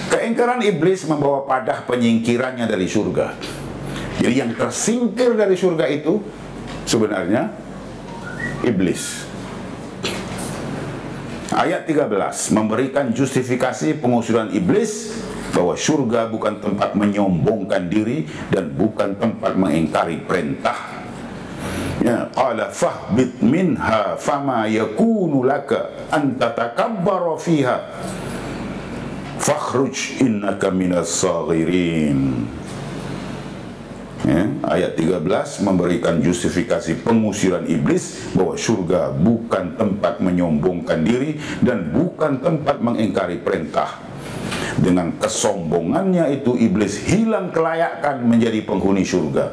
Keingkaran iblis membawa pada penyingkirannya dari surga. Jadi yang tersingkir dari surga itu sebenarnya iblis. Ayat 13 memberikan justifikasi pengusuran iblis bahwa surga bukan tempat menyombongkan diri dan bukan tempat mengingkari perintah. Ya, qala fahbit minha fama yakunu laka an tatakabbara fiha fakhruj innaka minas saghirin. Ya, ayat 13 memberikan justifikasi pengusiran iblis bahwa surga bukan tempat menyombongkan diri dan bukan tempat mengingkari perintah. Dengan kesombongannya itu iblis hilang kelayakan menjadi penghuni surga.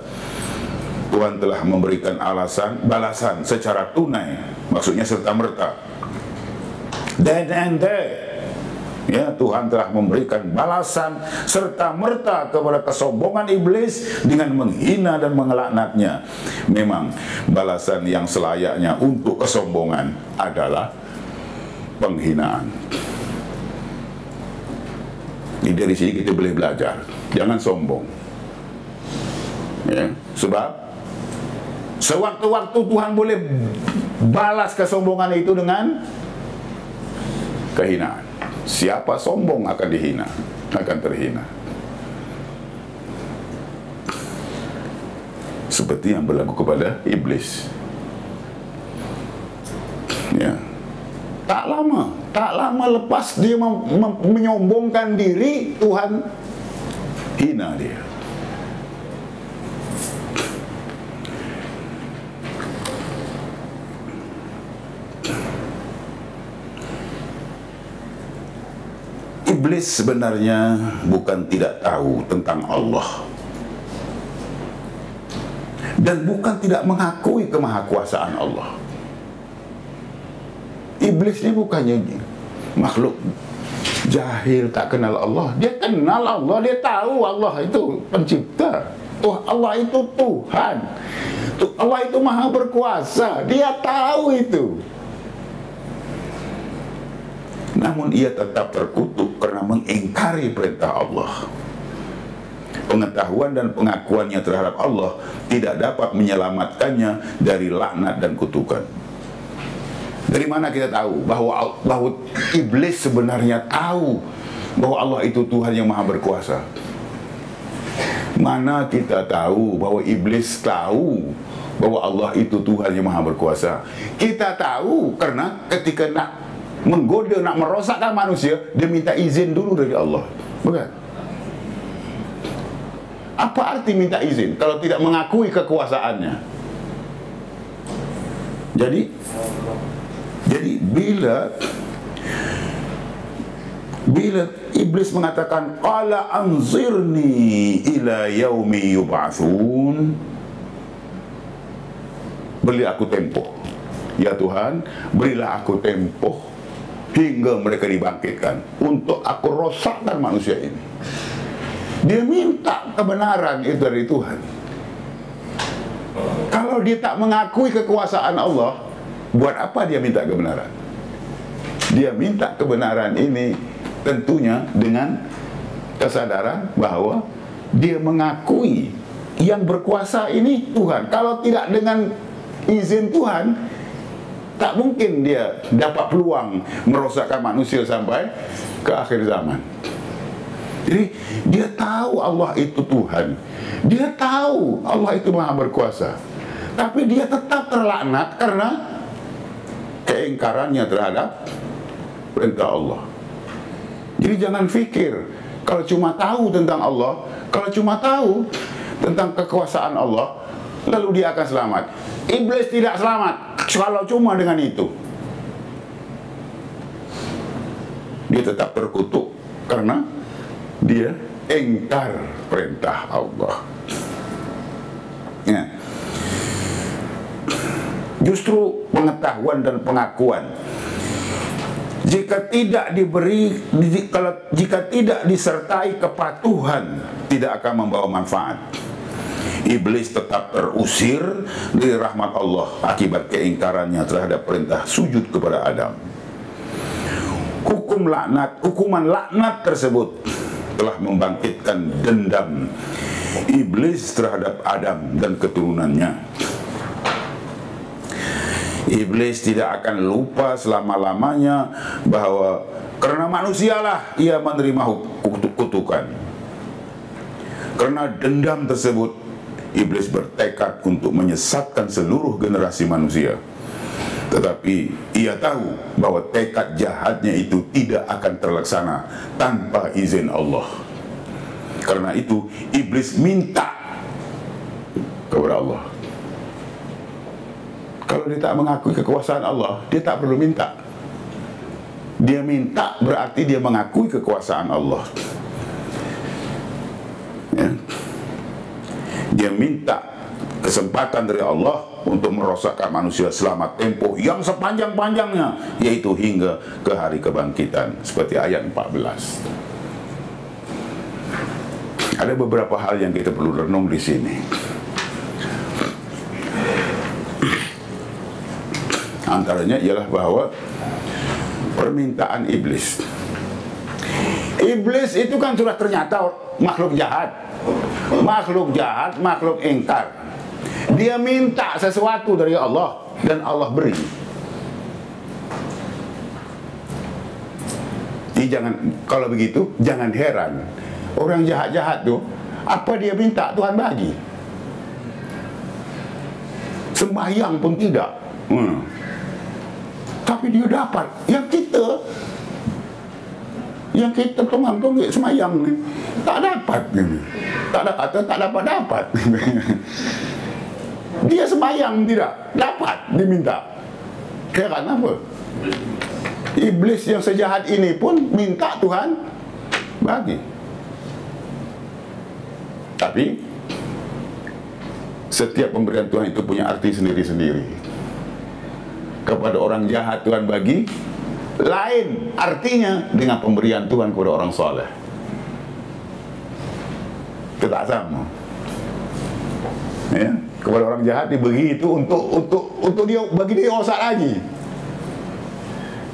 Tuhan telah memberikan balasan secara tunai, maksudnya serta merta. Then and there. Ya, Tuhan telah memberikan balasan serta merta kepada kesombongan iblis dengan menghina dan mengelaknatnya. Memang balasan yang selayaknya untuk kesombongan adalah penghinaan. Jadi dari sini kita boleh belajar, jangan sombong. Ya, sebab sewaktu-waktu Tuhan boleh balas kesombongan itu dengan kehinaan. Siapa sombong akan dihina, akan terhina. Seperti yang berlaku kepada iblis. Ya. Tak lama lepas dia menyombongkan diri, Tuhan hina dia. Iblis sebenarnya bukan tidak tahu tentang Allah dan bukan tidak mengakui kemahakuasaan Allah. Iblis ini bukannya makhluk jahil tak kenal Allah. Dia kenal Allah, dia tahu Allah itu pencipta. Allah itu Tuhan. Allah itu maha berkuasa. Dia tahu itu. Namun ia tetap terkutuk karena mengingkari perintah Allah. Pengetahuan dan pengakuannya terhadap Allah tidak dapat menyelamatkannya dari laknat dan kutukan. Dari mana kita tahu bahwa iblis sebenarnya tahu bahwa Allah itu Tuhan yang maha berkuasa? Mana kita tahu bahwa iblis tahu bahwa Allah itu Tuhan yang maha berkuasa? Kita tahu karena ketika nak menggoda, nak merosakkan manusia, dia minta izin dulu dari Allah. Bukan? Apa arti minta izin kalau tidak mengakui kekuasaannya? Jadi bila iblis mengatakan qala anzirni ila yaumi yub'atsun, beri aku tempoh ya Tuhan, berilah aku tempoh hingga mereka dibangkitkan untuk aku rosakkan manusia ini. Dia minta kebenaran itu dari Tuhan. Kalau dia tak mengakui kekuasaan Allah, buat apa dia minta kebenaran? Dia minta kebenaran ini tentunya dengan kesadaran bahwa dia mengakui yang berkuasa ini Tuhan. Kalau tidak dengan izin Tuhan, tak mungkin dia dapat peluang merosakkan manusia sampai ke akhir zaman. Jadi dia tahu Allah itu Tuhan, dia tahu Allah itu maha berkuasa, tapi dia tetap terlaknat karena keingkarannya terhadap perintah Allah. Jadi jangan fikir kalau cuma tahu tentang Allah, kalau cuma tahu tentang kekuasaan Allah, lalu dia akan selamat. Iblis tidak selamat kalau cuma dengan itu. Dia tetap terkutuk karena dia ingkar perintah Allah. Ya. Justru pengetahuan dan pengakuan, jika tidak disertai kepatuhan, tidak akan membawa manfaat. Iblis tetap terusir dari rahmat Allah akibat keingkarannya terhadap perintah sujud kepada Adam. Hukuman laknat tersebut telah membangkitkan dendam iblis terhadap Adam dan keturunannya. Iblis tidak akan lupa selama-lamanya bahwa karena manusialah ia menerima kutukan. Karena dendam tersebut, iblis bertekad untuk menyesatkan seluruh generasi manusia. Tetapi ia tahu bahwa tekad jahatnya itu tidak akan terlaksana tanpa izin Allah. Karena itu iblis minta kepada Allah. Kalau dia tak mengakui kekuasaan Allah, dia tak perlu minta. Dia minta berarti dia mengakui kekuasaan Allah. Ya. Dia minta kesempatan dari Allah untuk merosakkan manusia selama tempoh yang sepanjang-panjangnya, yaitu hingga ke hari kebangkitan, seperti ayat 14. Ada beberapa hal yang kita perlu renung di sini. Antaranya ialah bahwa permintaan iblis itu kan sudah ternyata makhluk jahat, makhluk ingkar. Dia minta sesuatu dari Allah dan Allah beri. Jadi kalau begitu jangan heran orang jahat-jahat tuh, apa dia minta Tuhan bagi. Sembahyang pun tidak. Tapi dia dapat. Yang kita tonggang-tonggik semayang ni tak dapat. Tak dapat. Dia semayang tidak dapat diminta. Heran apa? Iblis yang sejahat ini pun minta Tuhan bagi. Tapi setiap pemberian Tuhan itu punya arti sendiri-sendiri. Kepada orang jahat Tuhan bagi, lain artinya dengan pemberian Tuhan kepada orang soleh. Itu tak sama. Ya, kepada orang jahat diberi itu untuk dia, bagi dia rosak lagi.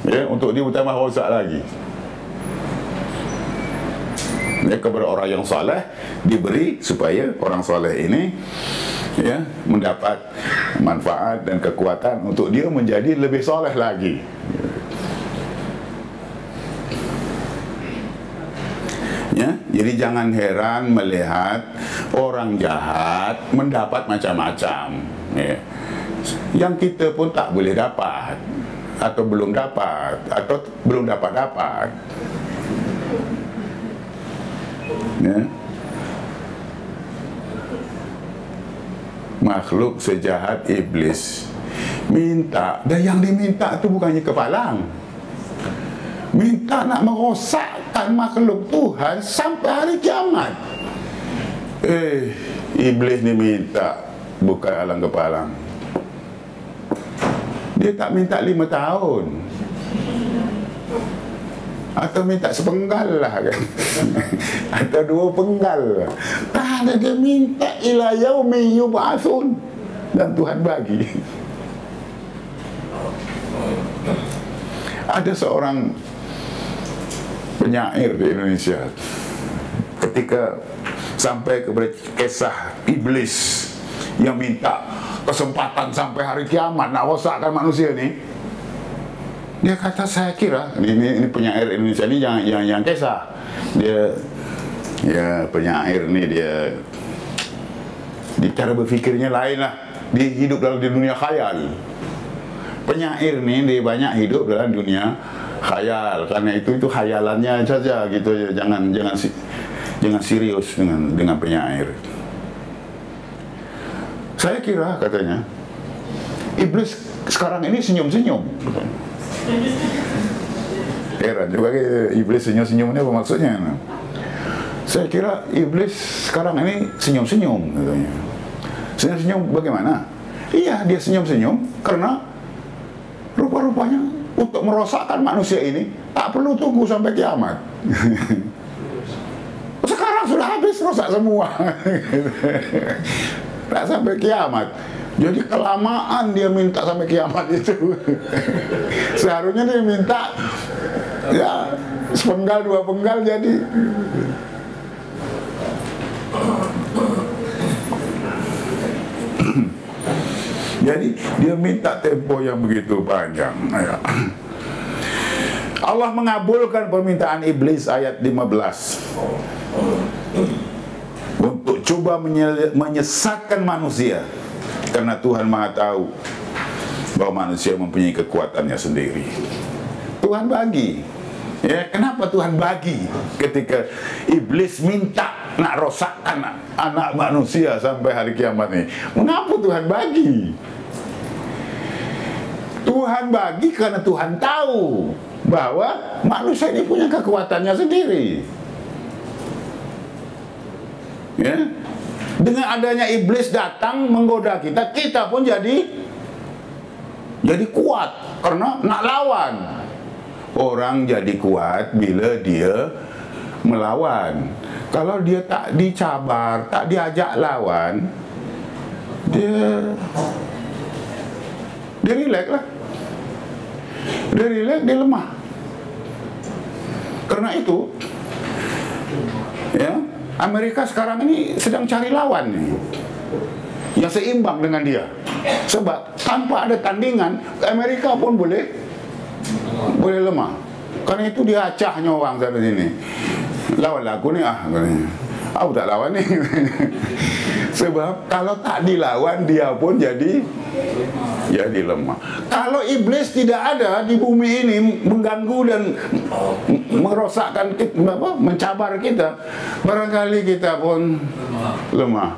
Ya, untuk dia bertambah rosak lagi. Ya, kepada orang yang soleh diberi supaya orang soleh ini ya mendapat manfaat dan kekuatan untuk dia menjadi lebih soleh lagi. Ya, jadi jangan heran melihat orang jahat mendapat macam-macam. Ya. Yang kita pun tak boleh dapat, atau belum dapat, atau belum dapat. Ya. Makhluk sejahat iblis minta, dan yang diminta itu bukannya kepalang, minta nak merosakkan makhluk Tuhan sampai hari kiamat. Iblis ni minta bukan alang kepalang. Dia tak minta 5 tahun, atau minta sepenggal lah kan, atau 2 penggal lah. Tak ada, dia minta ila yaumi yub'atsun, dan Tuhan bagi. Ada seorang penyair di Indonesia, ketika sampai kepada kisah iblis yang minta kesempatan sampai hari kiamat nak rosakkan manusia ni, dia kata, saya kira ini penyair Indonesia ni yang kisah dia, ya penyair ni dia di cara berfikirnya lain lah, dia hidup dalam dunia khayal. Penyair ni dia banyak hidup dalam dunia khayal, karena itu khayalannya saja gitu ya. Jangan serius dengan penyair. Saya kira, katanya, iblis sekarang ini senyum-senyum. Heran juga, iblis senyum-senyum ini apa maksudnya? Saya kira iblis sekarang ini senyum-senyum, katanya. Senyum-senyum bagaimana? Iya, dia senyum-senyum karena rupa-rupanya untuk merosakkan manusia ini tak perlu tunggu sampai kiamat. Sekarang sudah habis, rusak semua. Tak sampai kiamat. Jadi kelamaan dia minta sampai kiamat itu. Seharusnya dia minta ya sepenggal dua penggal jadi. Jadi dia minta tempo yang begitu panjang. Allah mengabulkan permintaan iblis ayat 15 untuk coba menyesatkan manusia, karena Tuhan Maha tahu bahwa manusia mempunyai kekuatannya sendiri. Tuhan bagi. Ya, kenapa Tuhan bagi ketika iblis minta nak rosakkan anak manusia sampai hari kiamat ini? Mengapa Tuhan bagi? Tuhan bagi karena Tuhan tahu bahwa manusia ini punya kekuatannya sendiri. Ya, dengan adanya iblis datang menggoda kita, kita pun jadi kuat karena nak lawan. Orang jadi kuat bila dia melawan. Kalau dia tak dicabar, tak diajak lawan, dia rileks lah. Dia rileks, dia lemah. Karena itu, ya, Amerika sekarang ini sedang cari lawan nih, yang seimbang dengan dia. Sebab tanpa ada tandingan, Amerika pun boleh lemah. Karena itu dia acahnya orang sana sini. Lawanlah aku nih, aku tak lawan nih. Sebab kalau tak dilawan, dia pun jadi lemah. Kalau iblis tidak ada di bumi ini mengganggu dan merosakkan kita, mencabar kita, barangkali kita pun lemah.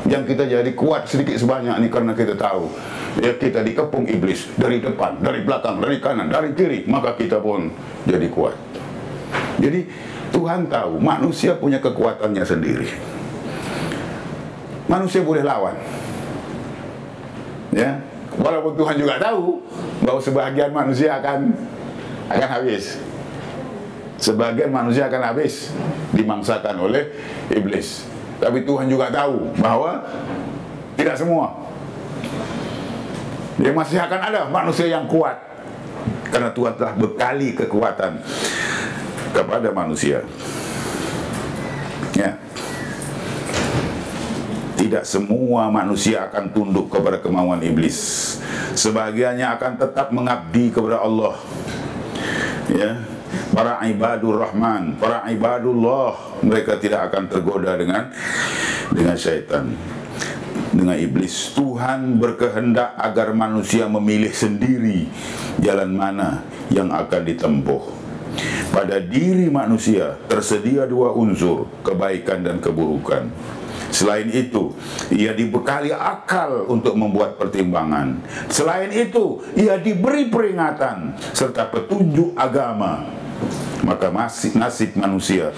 Yang kita jadi kuat sedikit sebanyak ini karena kita tahu ya, kita dikepung iblis dari depan, dari belakang, dari kanan, dari kiri, maka kita pun jadi kuat. Jadi Tuhan tahu manusia punya kekuatannya sendiri. Manusia boleh lawan, ya, walaupun Tuhan juga tahu bahwa sebagian manusia akan habis. Sebagian manusia akan habis dimangsakan oleh iblis. Tapi Tuhan juga tahu bahwa tidak semua. Dia masih akan ada manusia yang kuat, karena Tuhan telah bekali kekuatan kepada manusia. Ya. Tidak semua manusia akan tunduk kepada kemauan iblis. Sebagiannya akan tetap mengabdi kepada Allah. Ya. Para ibadur Rahman, para ibadullah, mereka tidak akan tergoda dengan syaitan, dengan iblis. Tuhan berkehendak agar manusia memilih sendiri jalan mana yang akan ditempuh. Pada diri manusia tersedia dua unsur, kebaikan dan keburukan. Selain itu, ia dibekali akal untuk membuat pertimbangan. Selain itu, ia diberi peringatan serta petunjuk agama. Maka nasib manusia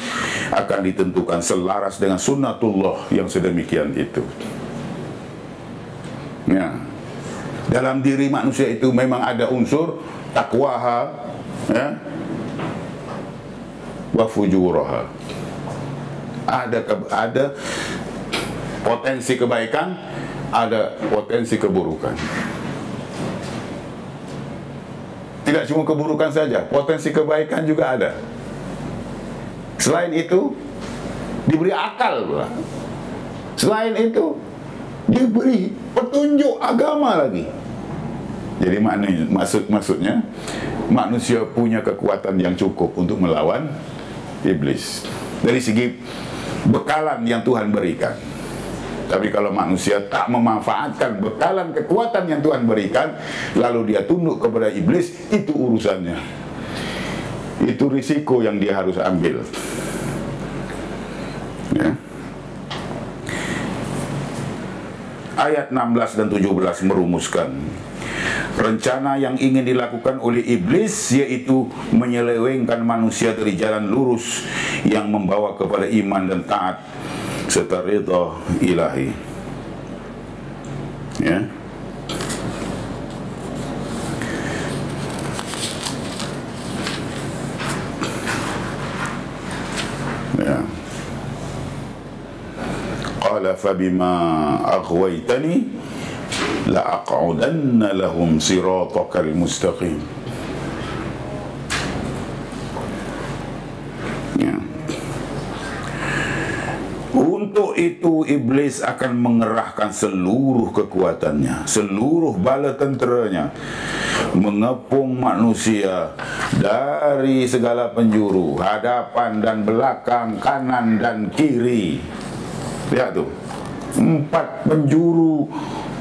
akan ditentukan selaras dengan sunnatullah yang sedemikian itu. Ya. Dalam diri manusia itu memang ada unsur taqwaha, ya, wa fujuraha. Ada potensi kebaikan, ada potensi keburukan. Tidak cuma keburukan saja, potensi kebaikan juga ada. Selain itu, diberi akal pula. Selain itu, diberi petunjuk agama lagi. Jadi maksudnya, manusia punya kekuatan yang cukup untuk melawan iblis. Dari segi bekalan yang Tuhan berikan. Tapi kalau manusia tak memanfaatkan bekalan kekuatan yang Tuhan berikan, lalu dia tunduk kepada iblis, itu urusannya. Itu risiko yang dia harus ambil. Ya. Ayat 16 dan 17 merumuskan rencana yang ingin dilakukan oleh iblis, yaitu menyelewengkan manusia dari jalan lurus yang membawa kepada iman dan taat serta ridha ilahi. Ya. Ya. Qala fabima aghwaytani la'aq'udanna lahum siratakal mustaqim. Ya. Untuk itu iblis akan mengerahkan seluruh kekuatannya, seluruh bala tenteranya, mengepung manusia dari segala penjuru, hadapan dan belakang, kanan dan kiri. Lihat tuh, 4 penjuru,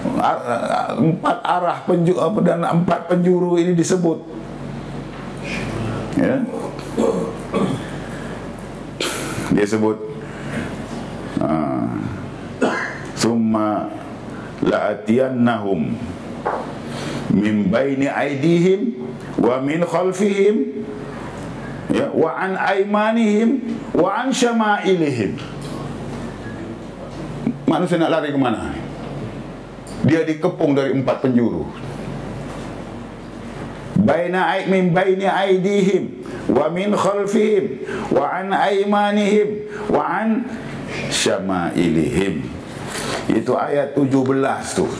4 arah penjuru dan 4 penjuru ini disebut. Ya. Dia sebut summa la'atiyannahum min baini aydihim wa min khalfihim, ya, wa an aymanihim wa an syama'ilihim. Manusia nak lari kemana? Dia dikepung dari 4 penjuru. Min baini aydihim wa min khalfihim wa an aymanihim wa an syama'ilihim. Itu ayat 17 tuh.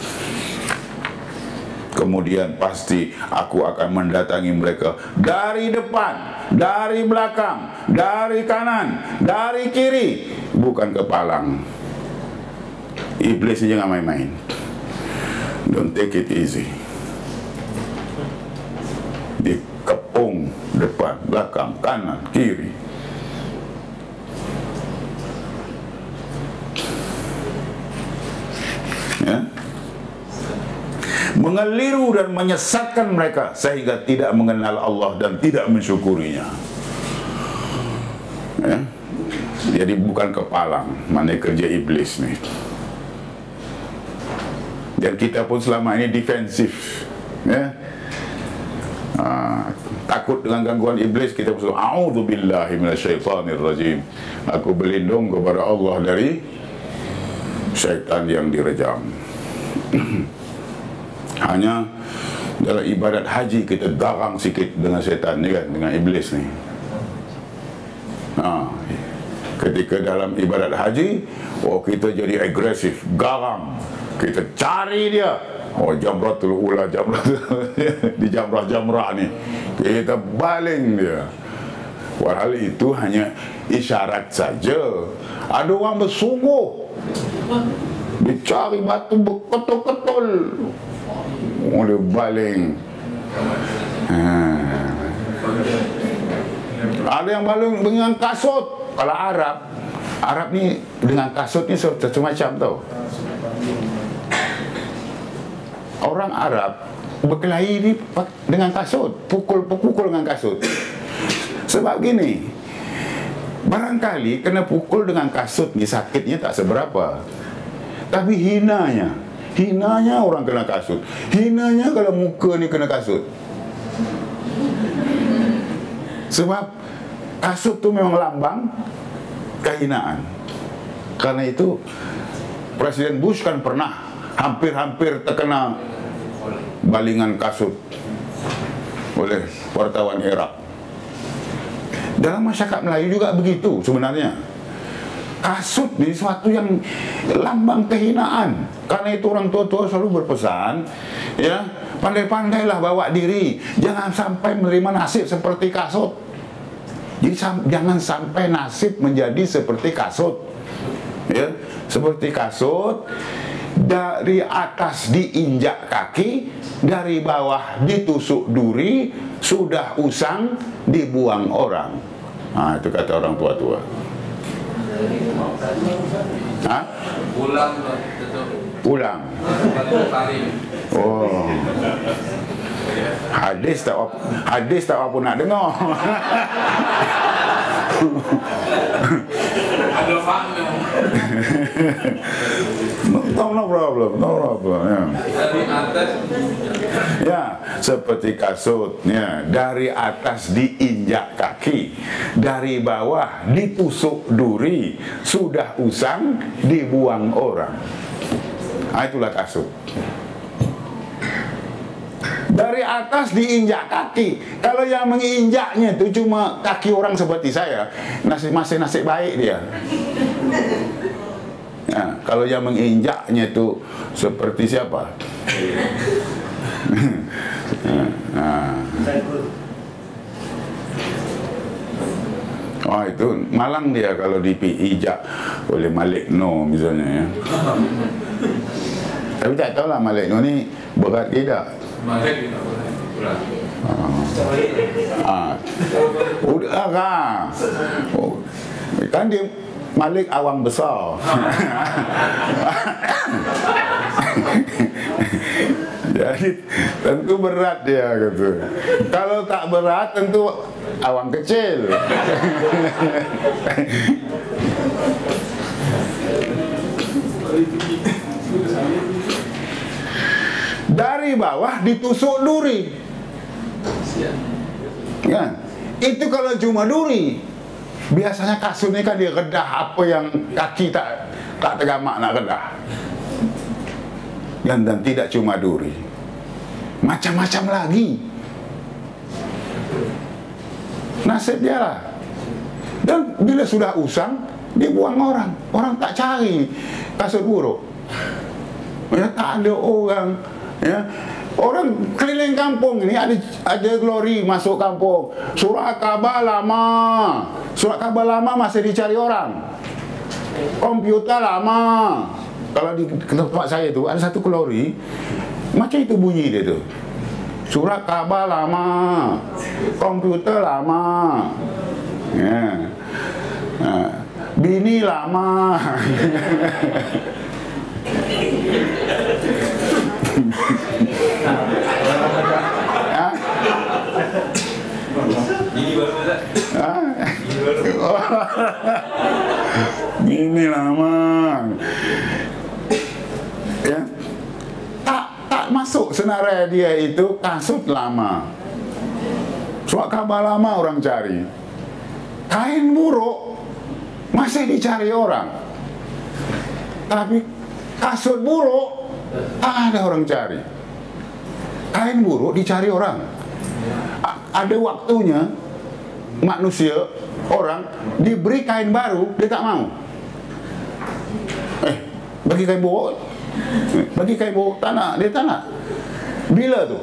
Kemudian pasti aku akan mendatangi mereka dari depan, dari belakang, dari kanan, dari kiri, bukan kepalang. Iblis jangan main-main. Don't take it easy. Dikepung depan, belakang, kanan, kiri. Ya. Mengeliru dan menyesatkan mereka sehingga tidak mengenal Allah dan tidak mensyukurinya. Ya. Jadi bukan kepalang, mana kerja iblis nih. Dan kita pun selama ini defensif, ya. Takut dengan gangguan iblis, kita pun a'udzubillahi minasyaitonirrajim. Aku berlindung kepada Allah dari syaitan yang direjam. Hanya dalam ibadat haji kita garang sikit dengan syaitan ni kan, dengan iblis ni. Ketika dalam ibadat haji, kita jadi agresif, garang, kita cari dia. Jamratul ula, di jamrah ni kita baling dia. Padahal itu hanya isyarat saja. Ada orang bersungguh, dicari batu berketul-ketul, dia baling. Ada yang baling dengan kasut. Kalau Arab ni dengan kasut ni macam tau. Orang Arab berkelahi ni dengan kasut, pukul dengan kasut. Sebab gini, barangkali kena pukul dengan kasut ni sakitnya tak seberapa, tapi hinanya orang kena kasut, hinanya kalau muka ni kena kasut. Sebab kasut tu memang lambang kehinaan. Karena itu Presiden Bush kan pernah hampir terkena balingan kasut oleh wartawan Irak. Dalam masyarakat Melayu juga begitu sebenarnya. Kasut ni sesuatu yang lambang kehinaan. Karena itu orang tua-tua selalu berpesan, ya, pandai-pandailah bawa diri, jangan sampai menerima nasib seperti kasut. Jadi jangan sampai nasib menjadi seperti kasut, ya, seperti kasut. Dari atas diinjak kaki, dari bawah ditusuk duri, sudah usang dibuang orang. Itu kata orang tua-tua. Pulang. Oh. Hadis tak apa nak dengar.
Ada makna.
No problem. Ya.
Dari atas.
Ya, seperti kasut, ya, dari atas diinjak kaki, dari bawah ditusuk duri, sudah usang dibuang orang. Itulah kasut. Dari atas diinjak kaki. Kalau yang menginjaknya itu cuma kaki orang seperti saya, masih nasib baik dia. Ya, kalau yang menginjaknya itu seperti siapa? Oh, itu malang dia kalau diinjak oleh Malik Noor misalnya, ya. Tapi tak tahulah Malik Noor ni berat ke tak.
Malik tidak boleh berat.
Udah kan. Kan dia Malik awang besar. Jadi tentu berat dia gitu. Kalau tak berat tentu awang kecil. Dari bawah ditusuk duri. Ya, itu kalau cuma duri. Biasanya kasut ni kan dia redah apa yang kaki tak tergamak nak redah. Dan tidak cuma duri, macam-macam lagi. Nasib dia lah. Dan bila sudah usang, dibuang orang. Orang tak cari kasut buruk. Ya, tak ada orang. Ya, orang keliling kampung ini ada lori masuk kampung. Surat khabar lama. Surat khabar lama masih dicari orang. Komputer lama. Kalau di tempat saya tu ada satu lori, macam itu bunyi dia tu. Surat khabar lama, komputer lama, ya. Bini lama.
Ini baru
Bini lama. Ya, tak masuk senarai dia itu kasut lama. Surat khabar lama orang cari. Kain buruk masih dicari orang. Tapi kasut buruk tak ada orang cari. Kain buruk dicari orang. Ada waktunya manusia, orang diberi kain baru, dia tak mau. Bagi kain buruk, bagi kain buruk, tak nak, dia tak nak. Bila tu?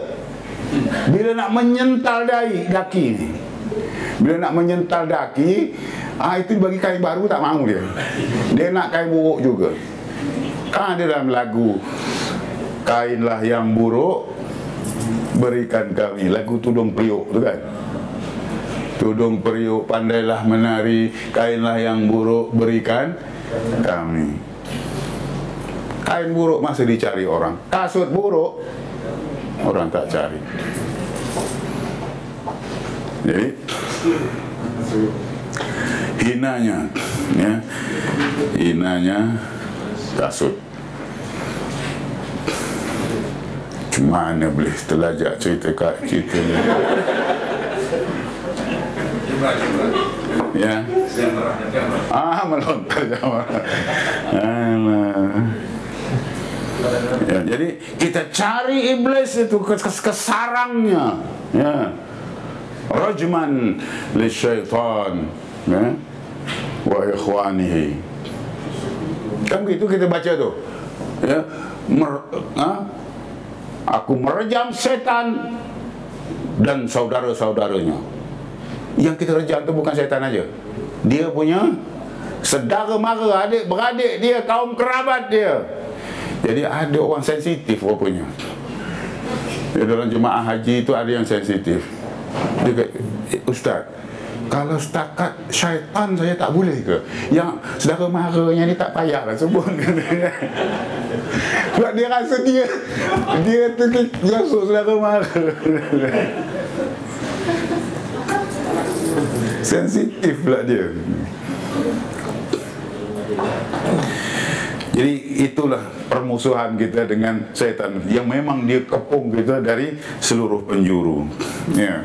Bila nak menyental daki ni. Bila nak menyental daki, itu bagi kain baru tak mau dia. Dia nak kain buruk juga. Kan ada dalam lagu, kainlah yang buruk berikan kami. Lagu Tudung Periuk tu kan. Tudung Periuk pandailah menari, kainlah yang buruk berikan kami. Kain buruk masih dicari orang. Kasut buruk orang tak cari. Jadi hinanya, ya, hinanya kasut. Mana boleh terlajak cerita ni. Ya. Melontar jawab. Ya, jadi kita cari iblis itu ke sarangnya, ya. Rajman lisyaitan, ya, wa ikhwanihi. Kan begitu kita baca tu. Ya, aku merejam setan dan saudara-saudaranya. Yang kita rejam tu bukan setan aja. Dia punya saudara mara, adik beradik dia, kaum kerabat dia. Jadi ada orang sensitif rupanya. Dalam jemaah haji itu ada yang sensitif. Dia kata, Ustaz, kalau setakat syaitan saya tak boleh ke? Yang saudara maranya ni tak payahlah sebut. Sebab dia rasa dia tu masuk saudara mara. Sensitif pula dia. Jadi itulah permusuhan kita dengan syaitan yang memang dia kepung kita dari seluruh penjuru. Ya.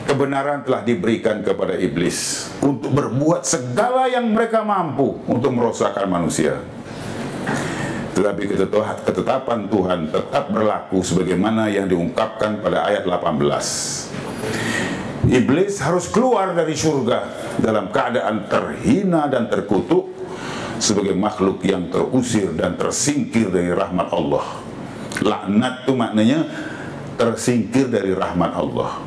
Kebenaran telah diberikan kepada iblis untuk berbuat segala yang mereka mampu untuk merosakkan manusia. Tetapi ketetapan Tuhan tetap berlaku sebagaimana yang diungkapkan pada ayat 18. Iblis harus keluar dari surga dalam keadaan terhina dan terkutuk sebagai makhluk yang terusir dan tersingkir dari rahmat Allah. Laknat itu maknanya tersingkir dari rahmat Allah.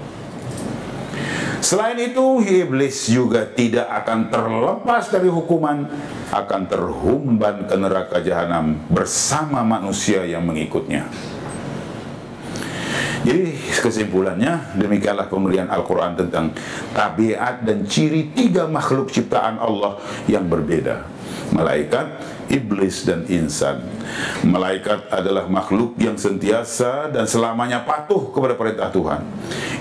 Selain itu, iblis juga tidak akan terlepas dari hukuman, akan terhumban ke neraka jahanam bersama manusia yang mengikutnya. Jadi kesimpulannya, demikianlah pemberian Al-Quran tentang tabiat dan ciri tiga makhluk ciptaan Allah yang berbeda. Malaikat, iblis, dan insan. Malaikat adalah makhluk yang sentiasa dan selamanya patuh kepada perintah Tuhan.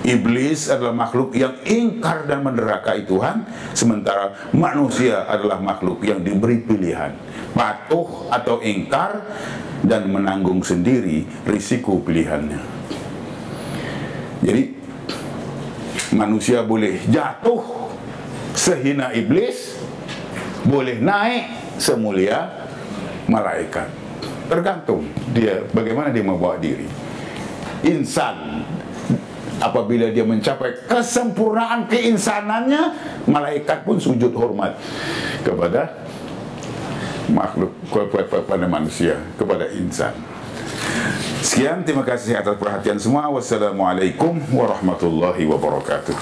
Iblis adalah makhluk yang ingkar dan menderakai Tuhan, sementara manusia adalah makhluk yang diberi pilihan, patuh atau ingkar, dan menanggung sendiri risiko pilihannya. Jadi manusia boleh jatuh sehina iblis, boleh naik semulia malaikat. Tergantung dia bagaimana dia membawa diri. Insan apabila dia mencapai kesempurnaan keinsanannya, malaikat pun sujud hormat kepada makhluk, kepada manusia, kepada insan. Sekian, terima kasih atas perhatian semua. Wassalamualaikum warahmatullahi wabarakatuh.